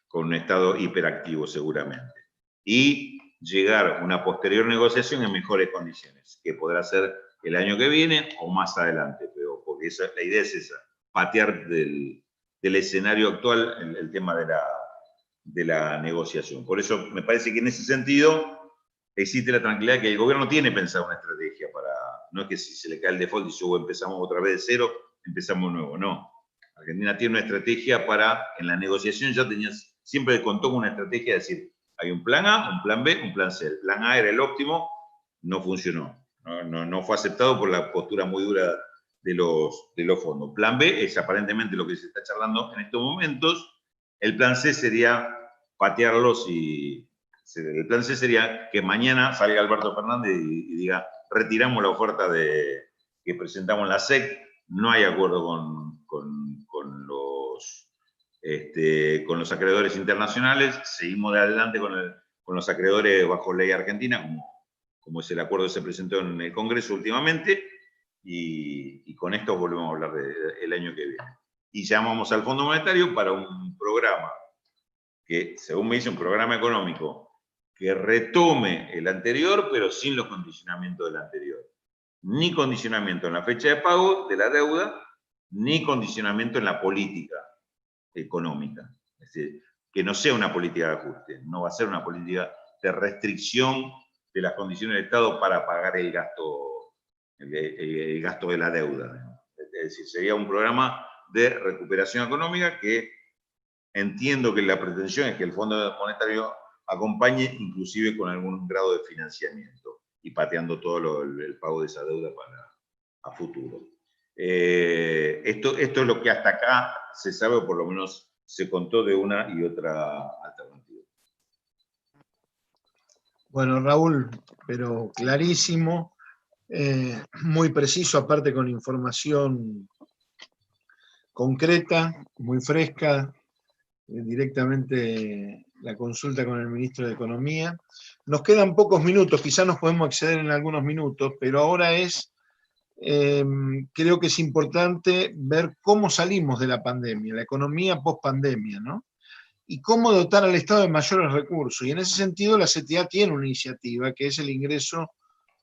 con un Estado hiperactivo seguramente. Y llegar a una posterior negociación en mejores condiciones, que podrá ser el año que viene o más adelante, pero porque la idea es esa, patear del escenario actual el tema de la negociación. Por eso me parece que en ese sentido existe la tranquilidad que el gobierno tiene pensado una estrategia para, no es que si se le cae el default y si empezamos otra vez de cero, empezamos nuevo, no. Argentina tiene una estrategia para, en la negociación ya siempre contó con una estrategia de decir, hay un plan A, un plan B, un plan C. El plan A era el óptimo, no funcionó. No fue aceptado por la postura muy dura de los fondos. Plan B es aparentemente lo que se está charlando en estos momentos. El plan C sería patearlos el plan C sería que mañana salga Alberto Fernández y diga, retiramos la oferta que presentamos en la SEC, no hay acuerdo con los acreedores internacionales, seguimos de adelante con los acreedores bajo ley argentina, como es el acuerdo que se presentó en el Congreso últimamente, y con esto volvemos a hablar del año que viene. Y llamamos al Fondo Monetario para un programa que, según me dice, un programa económico que retome el anterior, pero sin los condicionamientos del anterior. Ni condicionamiento en la fecha de pago de la deuda, ni condicionamiento en la política económica. Es decir, que no sea una política de ajuste, no va a ser una política de restricción de las condiciones del Estado para pagar el gasto de la deuda. Es decir, sería un programa de recuperación económica que entiendo que la pretensión es que el Fondo Monetario acompañe inclusive con algún grado de financiamiento y pateando todo el pago de esa deuda a futuro. Esto es lo que hasta acá se sabe, o por lo menos se contó de una y otra alternativa. Bueno, Raúl, pero clarísimo, muy preciso, aparte con información concreta, muy fresca, directamente la consulta con el ministro de Economía. Nos quedan pocos minutos, quizás nos podemos exceder en algunos minutos, pero ahora creo que es importante ver cómo salimos de la pandemia, la economía post-pandemia, ¿no? Y cómo dotar al Estado de mayores recursos. Y en ese sentido la CTA tiene una iniciativa que es el ingreso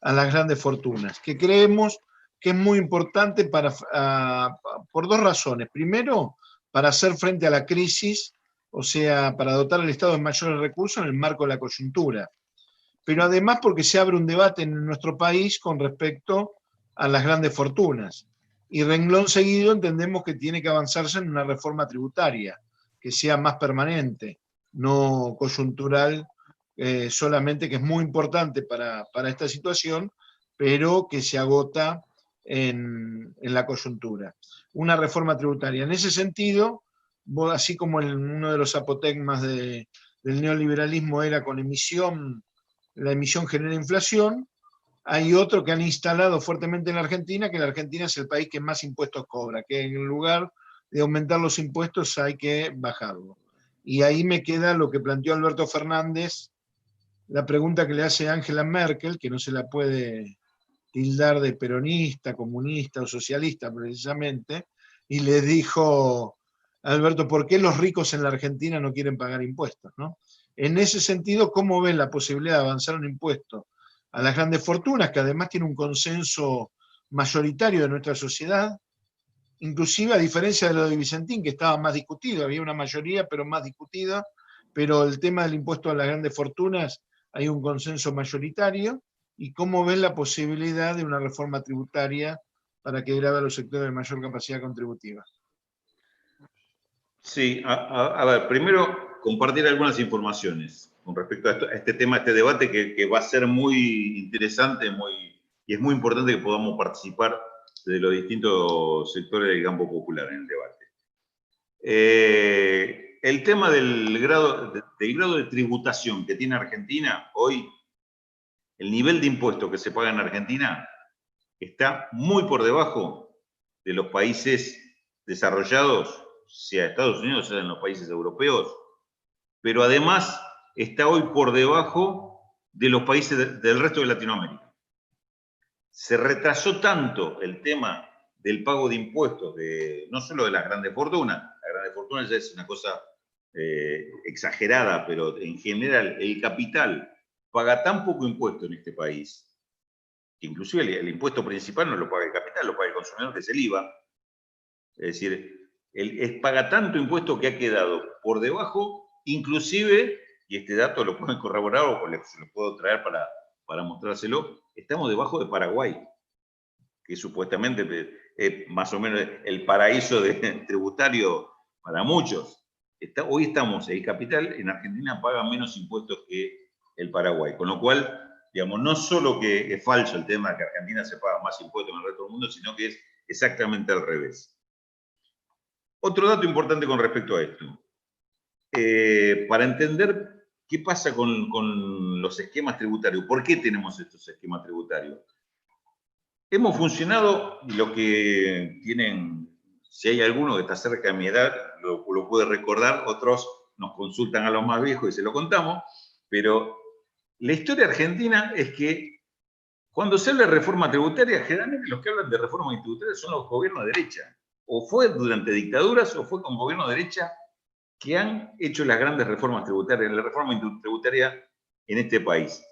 a las grandes fortunas, que creemos que es muy importante por dos razones. Primero, para hacer frente a la crisis, o sea, para dotar al Estado de mayores recursos en el marco de la coyuntura. Pero además porque se abre un debate en nuestro país con respecto a las grandes fortunas. Y renglón seguido entendemos que tiene que avanzarse en una reforma tributaria, que sea más permanente, no coyuntural solamente, que es muy importante para esta situación, pero que se agota en la coyuntura. Una reforma tributaria. En ese sentido, así como uno de los apotegmas del neoliberalismo era con la emisión genera inflación, hay otro que han instalado fuertemente en la Argentina, que la Argentina es el país que más impuestos cobra, que en lugar de aumentar los impuestos hay que bajarlo. Y ahí me queda lo que planteó Alberto Fernández, la pregunta que le hace Angela Merkel, que no se la puede tildar de peronista, comunista o socialista precisamente, y le dijo, Alberto, ¿por qué los ricos en la Argentina no quieren pagar impuestos, ¿no? En ese sentido, ¿cómo ven la posibilidad de avanzar un impuesto a las grandes fortunas, que además tiene un consenso mayoritario de nuestra sociedad? Inclusive a diferencia de lo de Vicentín, que estaba más discutido, había una mayoría, pero más discutida, pero el tema del impuesto a las grandes fortunas hay un consenso mayoritario. ¿Y cómo ven la posibilidad de una reforma tributaria para que grave a los sectores de mayor capacidad contributiva? Sí, a ver, primero compartir algunas informaciones con respecto a este tema, a este debate que va a ser muy interesante y es muy importante que podamos participar de los distintos sectores del campo popular en el debate. El tema del grado de tributación que tiene Argentina hoy, el nivel de impuestos que se paga en Argentina está muy por debajo de los países desarrollados, sea Estados Unidos, sea en los países europeos, pero además está hoy por debajo de los países del resto de Latinoamérica. Se retrasó tanto el tema del pago de impuestos, no solo de las grandes fortunas, la grandes fortunas ya es una cosa exagerada, pero en general el capital paga tan poco impuesto en este país, que inclusive el impuesto principal no lo paga el capital, lo paga el consumidor, que es el IVA. Es decir, paga tanto impuesto que ha quedado por debajo, inclusive, y este dato lo pueden corroborar o se lo puedo traer para mostrárselo, estamos debajo de Paraguay, que supuestamente es más o menos el paraíso tributario para muchos. Hoy estamos, el capital en Argentina paga menos impuestos que el Paraguay, con lo cual, digamos, no solo que es falso el tema de que Argentina se paga más impuestos en el resto del mundo, sino que es exactamente al revés. Otro dato importante con respecto a esto. Para entender qué pasa con los esquemas tributarios, ¿por qué tenemos estos esquemas tributarios? Hemos funcionado, y lo que tienen, si hay alguno que está cerca de mi edad, lo puede recordar, otros nos consultan a los más viejos y se lo contamos, pero la historia argentina es que cuando se habla de reforma tributaria, generalmente los que hablan de reforma tributaria son los gobiernos de derecha. O fue durante dictaduras o fue con gobiernos de derecha que han hecho las grandes reformas tributarias, la reforma tributaria en este país.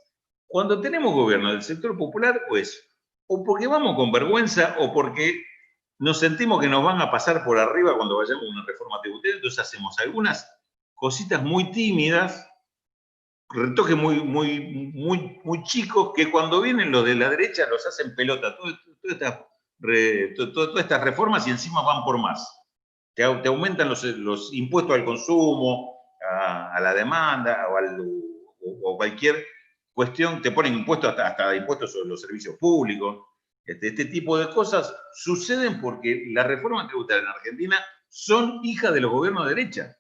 Cuando tenemos gobierno del sector popular, pues, o porque vamos con vergüenza o porque nos sentimos que nos van a pasar por arriba cuando vayamos a una reforma tributaria, entonces hacemos algunas cositas muy tímidas, retoques muy chicos, que cuando vienen los de la derecha los hacen pelota. Todas estas reformas y encima van por más. Te aumentan los impuestos al consumo, a la demanda o cualquier cuestión, te ponen impuestos hasta impuestos sobre los servicios públicos. Este tipo de cosas suceden porque las reformas tributarias en Argentina son hijas de los gobiernos de derecha.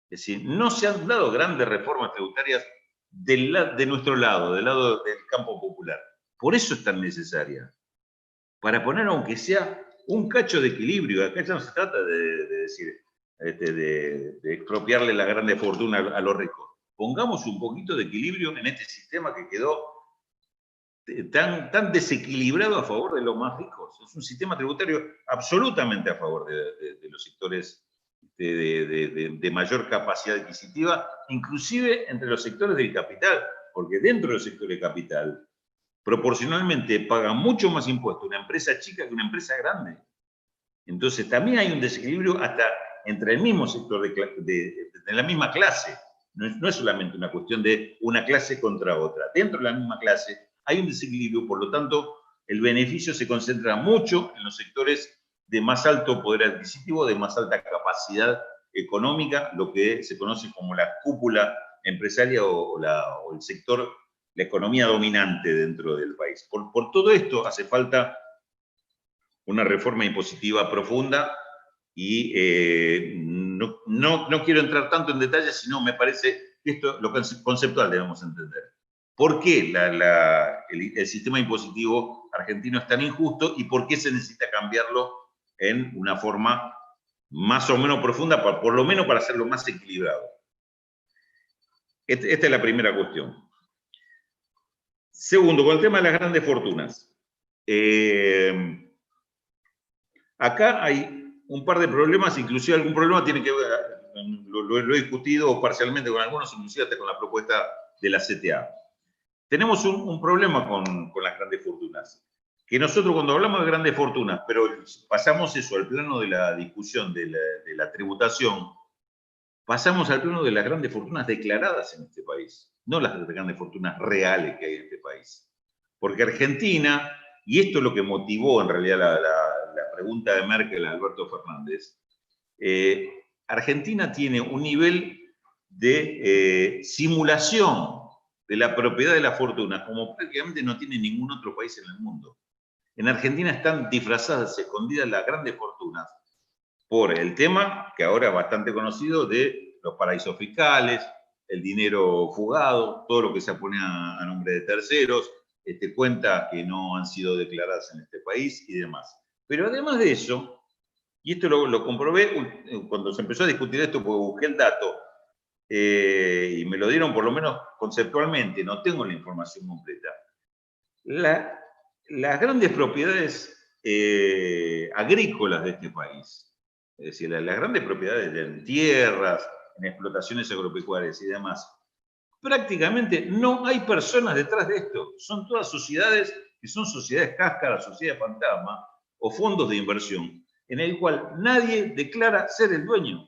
Es decir, no se han dado grandes reformas tributarias de nuestro lado, del lado del campo popular. Por eso es tan necesaria. Para poner, aunque sea un cacho de equilibrio. Acá ya no se trata de decir, de expropiarle la grande fortuna a los ricos. Pongamos un poquito de equilibrio en este sistema que quedó tan desequilibrado a favor de los más ricos. Es un sistema tributario absolutamente a favor de los sectores de mayor capacidad adquisitiva, inclusive entre los sectores del capital, porque dentro del sector de capital, proporcionalmente paga mucho más impuestos una empresa chica que una empresa grande. Entonces también hay un desequilibrio hasta entre el mismo sector de la misma clase. No es solamente una cuestión de una clase contra otra. Dentro de la misma clase hay un desequilibrio, por lo tanto, el beneficio se concentra mucho en los sectores de más alto poder adquisitivo, de más alta capacidad económica, lo que se conoce como la cúpula empresaria o el sector, la economía dominante dentro del país. Por todo esto hace falta una reforma impositiva profunda y no quiero entrar tanto en detalles, sino me parece que esto lo conceptual debemos entender. ¿Por qué el sistema impositivo argentino es tan injusto y por qué se necesita cambiarlo en una forma más o menos profunda, por lo menos para hacerlo más equilibrado? Esta es la primera cuestión. Segundo, con el tema de las grandes fortunas. Acá hay un par de problemas, inclusive algún problema tiene que ver, lo he discutido parcialmente con algunos, inclusive hasta con la propuesta de la CTA. Tenemos un problema con las grandes fortunas, que nosotros cuando hablamos de grandes fortunas, pero pasamos eso al plano de la discusión de la tributación, pasamos al plano de las grandes fortunas declaradas en este país, no las grandes fortunas reales que hay en este país. Porque Argentina, y esto es lo que motivó en realidad la pregunta de Merkel a Alberto Fernández, Argentina tiene un nivel de simulación de la propiedad de la fortuna como prácticamente no tiene ningún otro país en el mundo. En Argentina están disfrazadas, escondidas las grandes fortunas por el tema, que ahora es bastante conocido, de los paraísos fiscales, el dinero fugado, todo lo que se pone a nombre de terceros, cuentas que no han sido declaradas en este país y demás. Pero además de eso, y esto lo comprobé cuando se empezó a discutir esto, porque busqué el dato, y me lo dieron por lo menos conceptualmente, no tengo la información completa. Las grandes propiedades agrícolas de este país, es decir, las grandes propiedades en tierras, en explotaciones agropecuarias y demás, prácticamente no hay personas detrás de esto. Son todas sociedades que son sociedades cáscaras, sociedades fantasma o fondos de inversión, en el cual nadie declara ser el dueño.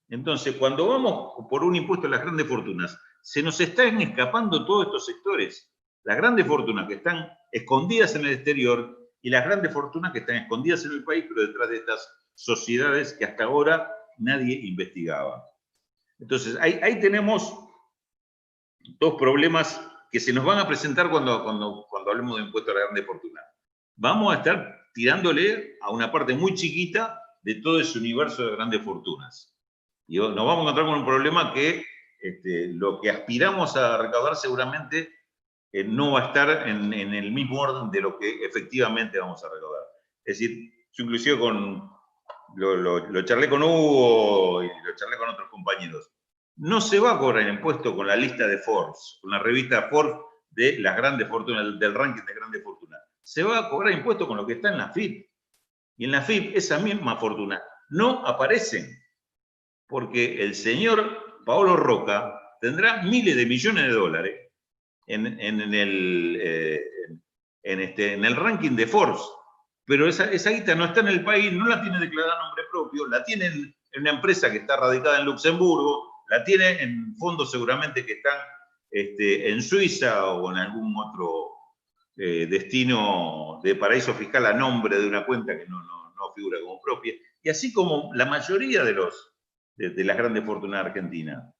Entonces, cuando vamos por un impuesto a las grandes fortunas, se nos están escapando todos estos sectores. Las grandes fortunas que están escondidas en el exterior y las grandes fortunas que están escondidas en el país, pero detrás de estas sociedades que hasta ahora nadie investigaba. Entonces, ahí tenemos dos problemas que se nos van a presentar cuando hablemos de impuesto a la grande fortuna. Vamos a estar tirándole a una parte muy chiquita de todo ese universo de grandes fortunas. Y nos vamos a encontrar con un problema que lo que aspiramos a recaudar seguramente no va a estar en el mismo orden de lo que efectivamente vamos a recaudar. Es decir, yo inclusive lo charlé con Hugo y lo charlé con otros compañeros. No se va a cobrar el impuesto con la lista de Forbes, con la revista Forbes de las grandes fortunas, del ranking de grandes fortunas. Se va a cobrar impuesto con lo que está en la FIP. Y en la FIP, esa misma fortuna no aparecen. Porque el señor Paolo Roca tendrá miles de millones de dólares en el ranking de Forbes. Pero esa guita no está en el país, no la tiene declarada a nombre propio, la tiene en una empresa que está radicada en Luxemburgo, la tiene en fondos seguramente que están en Suiza o en algún otro destino de paraíso fiscal a nombre de una cuenta que no figura como propia. Y así como la mayoría de las grandes fortunas argentinas.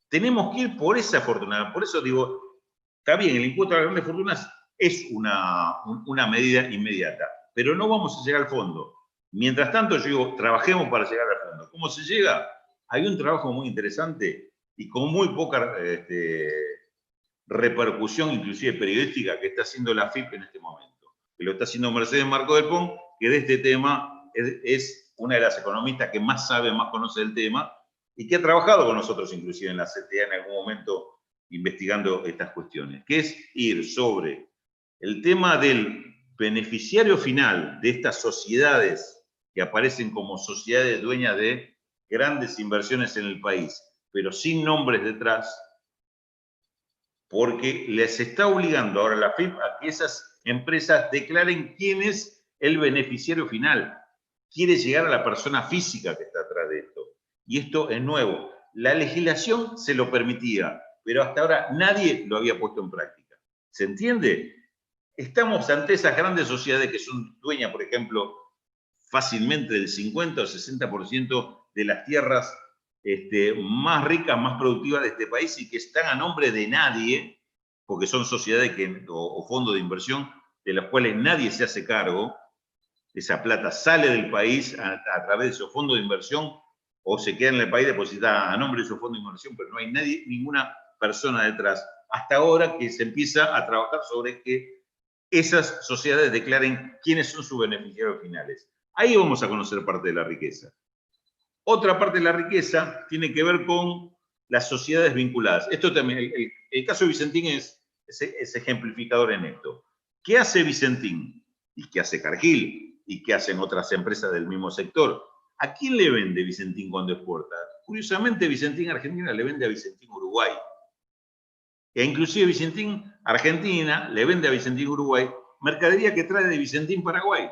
Tenemos que ir por esa fortuna. Por eso digo, está bien, el impuesto a las grandes fortunas es una medida inmediata, pero no vamos a llegar al fondo. Mientras tanto, yo digo, trabajemos para llegar al fondo. ¿Cómo se llega? Hay un trabajo muy interesante y con muy poca repercusión, inclusive periodística, que está haciendo la FIP en este momento. Que lo está haciendo Mercedes Marco del Pon, que de este tema es una de las economistas que más sabe, más conoce el tema, y que ha trabajado con nosotros inclusive en la CTA en algún momento investigando estas cuestiones, que es ir sobre el tema del beneficiario final de estas sociedades que aparecen como sociedades dueñas de grandes inversiones en el país, pero sin nombres detrás, porque les está obligando ahora la FIP a que esas empresas declaren quién es el beneficiario final. Quiere llegar a la persona física que está atrás de esto. Y esto es nuevo. La legislación se lo permitía, pero hasta ahora nadie lo había puesto en práctica. ¿Se entiende? Estamos ante esas grandes sociedades que son dueñas, por ejemplo, fácilmente del 50 o 60% de las tierras más ricas, más productivas de este país y que están a nombre de nadie, porque son sociedades o fondos de inversión de los cuales nadie se hace cargo. Esa plata sale del país a través de esos fondos de inversión o se queda en el país depositada a nombre de esos fondos de inversión, pero no hay nadie, ninguna persona detrás. Hasta ahora que se empieza a trabajar sobre que esas sociedades declaren quiénes son sus beneficiarios finales. Ahí vamos a conocer parte de la riqueza. Otra parte de la riqueza tiene que ver con las sociedades vinculadas. Esto también, el caso de Vicentín es ejemplificador en esto. ¿Qué hace Vicentín? ¿Y qué hace Cargill? ¿Y qué hacen otras empresas del mismo sector? ¿A quién le vende Vicentín cuando exporta? Curiosamente, Vicentín Argentina le vende a Vicentín Uruguay. E inclusive Vicentín Argentina le vende a Vicentín Uruguay mercadería que trae de Vicentín Paraguay.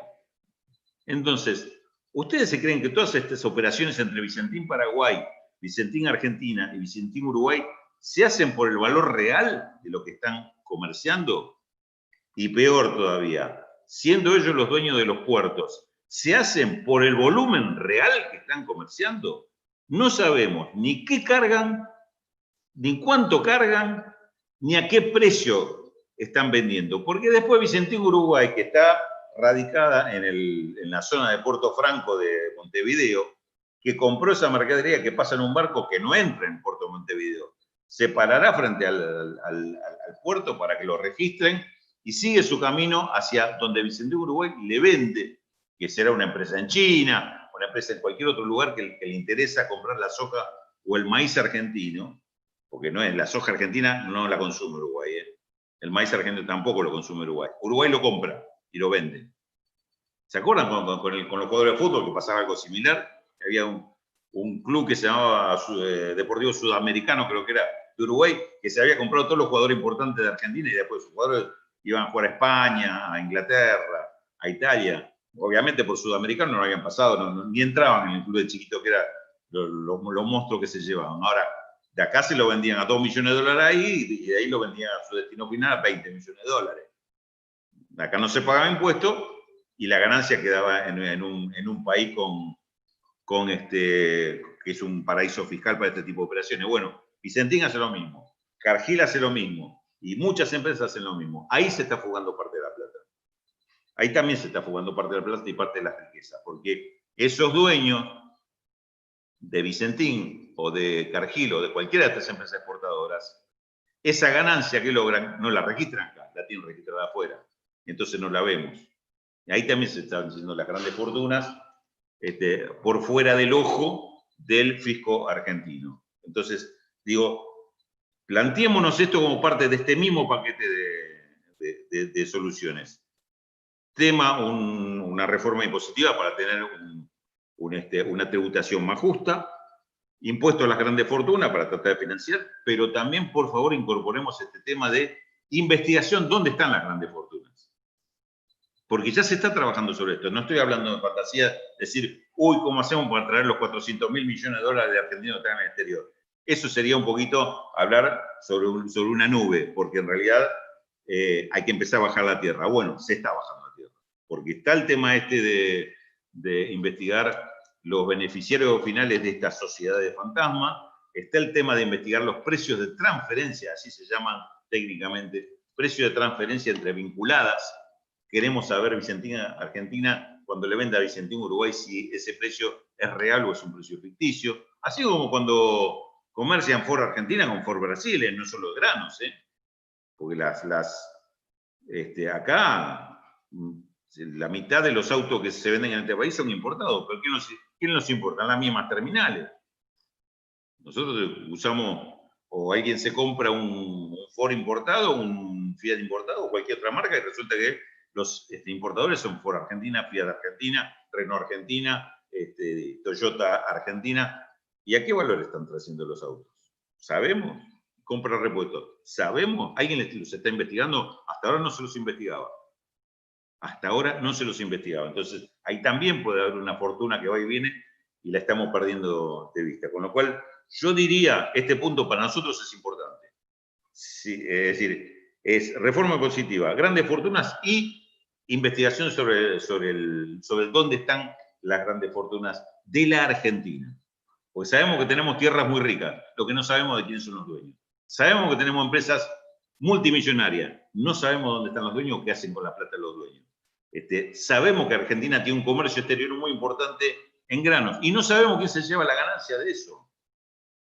Entonces, ¿ustedes se creen que todas estas operaciones entre Vicentín Paraguay, Vicentín Argentina y Vicentín Uruguay se hacen por el valor real de lo que están comerciando? Y peor todavía, siendo ellos los dueños de los puertos, ¿se hacen por el volumen real que están comerciando? No sabemos ni qué cargan, ni cuánto cargan, ni a qué precio están vendiendo. Porque después Vicentín Uruguay, que está radicada en la zona de Puerto Franco de Montevideo, que compró esa mercadería que pasa en un barco que no entra en Puerto Montevideo, se parará frente al puerto para que lo registren y sigue su camino hacia donde Vicentín Uruguay le vende, que será una empresa en China, una empresa en cualquier otro lugar que le interesa comprar la soja o el maíz argentino, porque no es la soja argentina, no la consume Uruguay. El maíz argentino tampoco lo consume Uruguay. Uruguay lo compra y lo vende. ¿Se acuerdan con los jugadores de fútbol que pasaba algo similar? Había un club que se llamaba Deportivo Sudamericano, creo que era de Uruguay, que se había comprado todos los jugadores importantes de Argentina y después sus jugadores iban a jugar a España, a Inglaterra, a Italia. Obviamente por Sudamericano no habían pasado, ni entraban en el club de chiquito que era los monstruos que se llevaban. Ahora, de acá se lo vendían a $2 millones ahí y de ahí lo vendían a su destino final a $20 millones. Acá no se pagaba impuestos y la ganancia quedaba en un país que es un paraíso fiscal para este tipo de operaciones. Bueno, Vicentín hace lo mismo, Cargill hace lo mismo y muchas empresas hacen lo mismo. Ahí se está fugando parte de la plata. Ahí también se está fugando parte de la plata y parte de la riqueza, porque esos dueños de Vicentín o de Cargill o de cualquiera de estas empresas exportadoras, esa ganancia que logran no la registran acá, la tienen registrada afuera. Entonces no la vemos. Y ahí también se están diciendo las grandes fortunas por fuera del ojo del fisco argentino. Entonces, digo, planteémonos esto como parte de este mismo paquete de soluciones. Tema una reforma impositiva para tener una tributación más justa, impuesto a las grandes fortunas para tratar de financiar, pero también, por favor, incorporemos este tema de investigación, ¿dónde están las grandes fortunas? Porque ya se está trabajando sobre esto. No estoy hablando de fantasía, decir, uy, ¿cómo hacemos para traer los $400.000 millones de argentinos que están en el exterior? Eso sería un poquito hablar sobre una nube, porque en realidad hay que empezar a bajar la tierra. Bueno, se está bajando la tierra, porque está el tema de investigar los beneficiarios finales de estas sociedades de fantasma, está el tema de investigar los precios de transferencia, así se llaman técnicamente, precios de transferencia entre vinculadas. Queremos saber, Vicentín Argentina, cuando le venda a Vicentín Uruguay, si ese precio es real o es un precio ficticio. Así como cuando comercian Ford Argentina con Ford Brasil, no solo de granos, porque acá La mitad de los autos que se venden en este país son importados, pero ¿quién los importa? Las mismas terminales. Nosotros usamos, o alguien se compra un Ford importado, un Fiat importado, o cualquier otra marca, y resulta que los importadores son Ford Argentina, Fiat Argentina, Renault Argentina, Toyota Argentina. ¿Y a qué valor están trayendo los autos? ¿Sabemos? Compra repuestos. ¿Sabemos? ¿Alguien los está investigando? Hasta ahora no se los investigaba. Hasta ahora no se los investigaba. Entonces, ahí también puede haber una fortuna que va y viene y la estamos perdiendo de vista. Con lo cual, yo diría, este punto para nosotros es importante. Sí, es decir, es reforma positiva, grandes fortunas y investigación sobre dónde están las grandes fortunas de la Argentina. Porque sabemos que tenemos tierras muy ricas, lo que no sabemos de quiénes son los dueños. Sabemos que tenemos empresas multimillonarias, no sabemos dónde están los dueños o qué hacen con la plata de los dueños. Sabemos que Argentina tiene un comercio exterior muy importante en granos y no sabemos quién se lleva la ganancia de eso.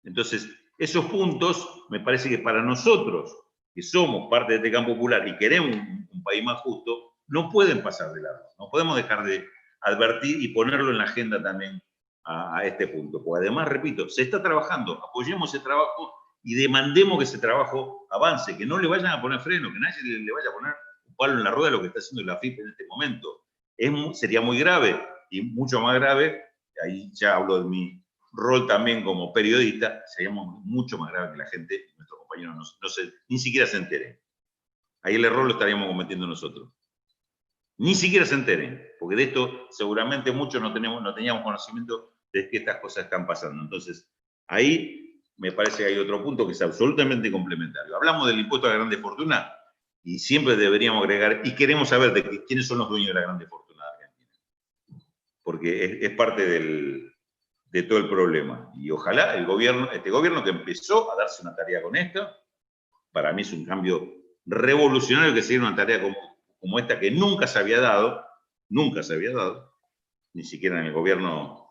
Entonces, esos puntos, me parece que para nosotros, que somos parte de este campo popular y queremos un país más justo, no pueden pasar de largo. No podemos dejar de advertir y ponerlo en la agenda también a este punto. Porque además, repito, se está trabajando, apoyemos ese trabajo y demandemos que ese trabajo avance, que no le vayan a poner freno, que nadie le vaya a poner un palo en la rueda de lo que está haciendo la AFIP en este momento. Sería muy grave y mucho más grave, ahí ya hablo de mi rol también como periodista, seríamos mucho más grave que la gente, nuestros compañeros ni siquiera se enteren. Ahí el error lo estaríamos cometiendo nosotros. Ni siquiera se enteren, porque de esto seguramente muchos no teníamos conocimiento de que estas cosas están pasando. Entonces, ahí me parece que hay otro punto que es absolutamente complementario. Hablamos del impuesto a la grande fortuna y siempre deberíamos agregar, y queremos saber de quiénes son los dueños de la grande fortuna de Argentina. Porque es parte de todo el problema. Y ojalá este gobierno que empezó a darse una tarea con esto, para mí es un cambio revolucionario que se diera una tarea como esta que nunca se había dado, ni siquiera en el gobierno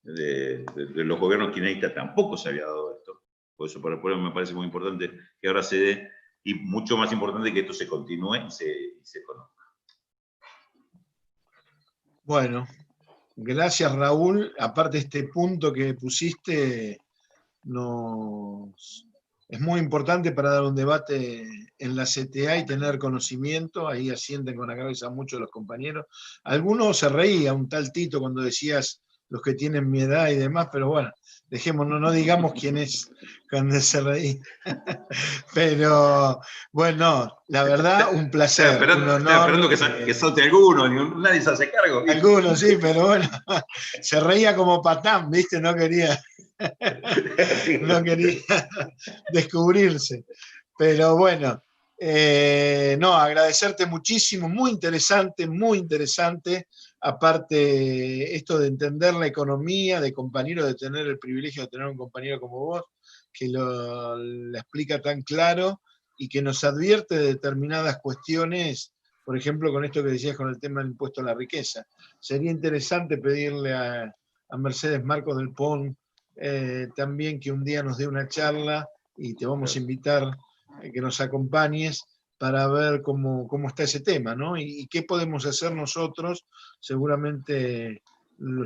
de los gobiernos kirchneristas tampoco se había dado esto. Por eso me parece muy importante que ahora se dé, y mucho más importante que esto se continúe y se conozca. Bueno, gracias Raúl. Aparte este punto que pusiste es muy importante para dar un debate en la CTA y tener conocimiento. Ahí asienten con la cabeza muchos de los compañeros. Algunos se reían, un tal Tito, cuando decías los que tienen mi edad y demás, pero bueno, dejémonos, no digamos quién es cuando se reía. Pero bueno, la verdad, un placer. Estoy esperando que salte alguno, nadie se hace cargo. Algunos, sí, pero bueno, se reía como Patán, ¿viste? No quería descubrirse. Pero bueno, agradecerte muchísimo, muy interesante, muy interesante. Aparte, esto de entender la economía, de compañero, de tener el privilegio de tener un compañero como vos, que lo explica tan claro y que nos advierte de determinadas cuestiones, por ejemplo, con esto que decías con el tema del impuesto a la riqueza. Sería interesante pedirle a Mercedes Marcos del PON también que un día nos dé una charla y te vamos a invitar a que nos acompañes para ver cómo está ese tema, ¿no? Y qué podemos hacer nosotros. Seguramente,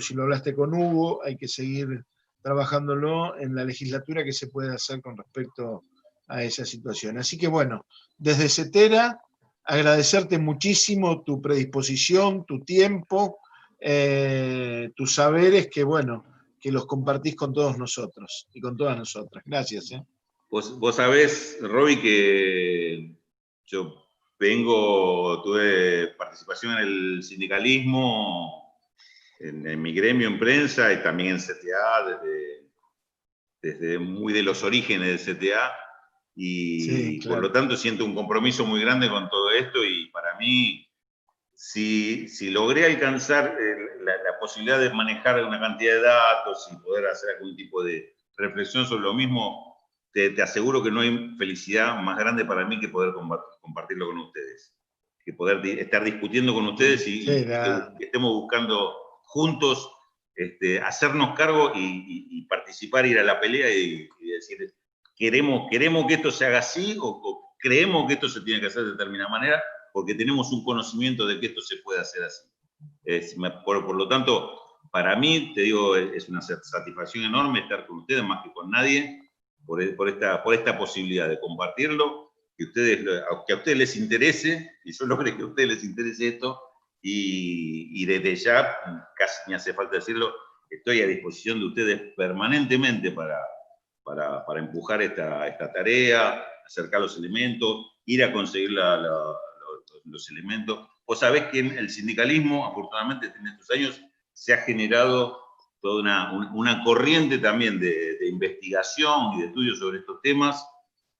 si lo hablaste con Hugo, hay que seguir trabajándolo en la legislatura que se puede hacer con respecto a esa situación. Así que bueno, desde CETERA, agradecerte muchísimo tu predisposición, tu tiempo, tus saberes, que bueno, que los compartís con todos nosotros y con todas nosotras. Gracias. Vos sabés, Roby, que yo tuve participación en el sindicalismo, en mi gremio en prensa y también en CTA, desde muy de los orígenes de CTA, y sí, claro, por lo tanto siento un compromiso muy grande con todo esto, y para mí, si logré alcanzar la posibilidad de manejar una cantidad de datos y poder hacer algún tipo de reflexión sobre lo mismo, te aseguro que no hay felicidad más grande para mí que poder compartirlo con ustedes, que poder estar discutiendo con ustedes y que estemos buscando juntos hacernos cargo y participar, ir a la pelea y decir, queremos que esto se haga así o creemos que esto se tiene que hacer de determinada manera, porque tenemos un conocimiento de que esto se puede hacer así. Por lo tanto, para mí, te digo, es una satisfacción enorme estar con ustedes, más que con nadie, por esta posibilidad de compartirlo, que a ustedes les interese, y yo logré que a ustedes les interese esto, y desde ya, casi me hace falta decirlo, estoy a disposición de ustedes permanentemente para empujar esta tarea, acercar los elementos, ir a conseguir los elementos. Vos sabés que el sindicalismo, afortunadamente, en estos años, se ha generado toda una corriente también de investigación y de estudio sobre estos temas,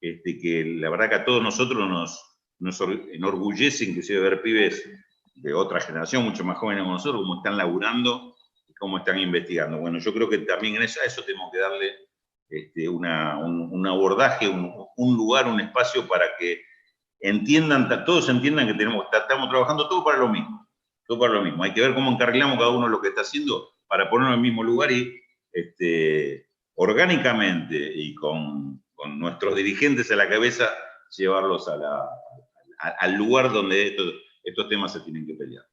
que la verdad que a todos nosotros nos enorgullece, inclusive ver pibes de otra generación, mucho más jóvenes que nosotros, cómo están laburando y cómo están investigando. Bueno, yo creo que también a eso tenemos que darle un abordaje, un lugar, un espacio para que todos entiendan que estamos trabajando todo para lo mismo. Todo para lo mismo. Hay que ver cómo encarrilamos cada uno lo que está haciendo para ponerlo en el mismo lugar y orgánicamente y con nuestros dirigentes a la cabeza llevarlos al lugar donde estos temas se tienen que pelear.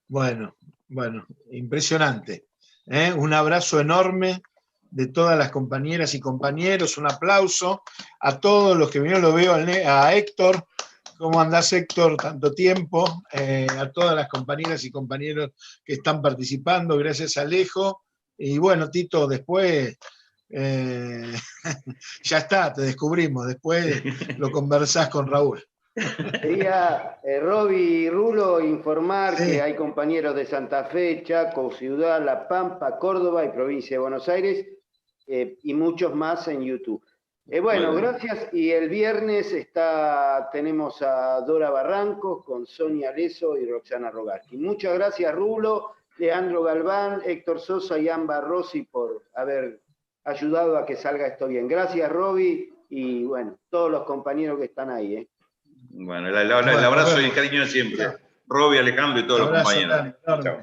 Bueno, impresionante. Un abrazo enorme de todas las compañeras y compañeros, un aplauso a todos los que vinieron, lo veo a Héctor. ¿Cómo andás, Héctor? Tanto tiempo. A todas las compañeras y compañeros que están participando, gracias a Alejo. Y bueno, Tito, después ya está, te descubrimos. Después lo conversás con Raúl. Quería, Roby y Rulo, informar que hay compañeros de Santa Fe, Chaco, Ciudad, La Pampa, Córdoba y provincia de Buenos Aires, y muchos más en YouTube. Bueno, gracias. Y el viernes tenemos a Dora Barrancos con Sonia Leso y Roxana Rogalski. Muchas gracias, Rulo, Leandro Galván, Héctor Sosa y Amba Rossi por haber ayudado a que salga esto bien. Gracias, Roby, y bueno, todos los compañeros que están ahí. Bueno, el abrazo y el cariño de siempre. Roby, Alejandro y todos los compañeros. Chao.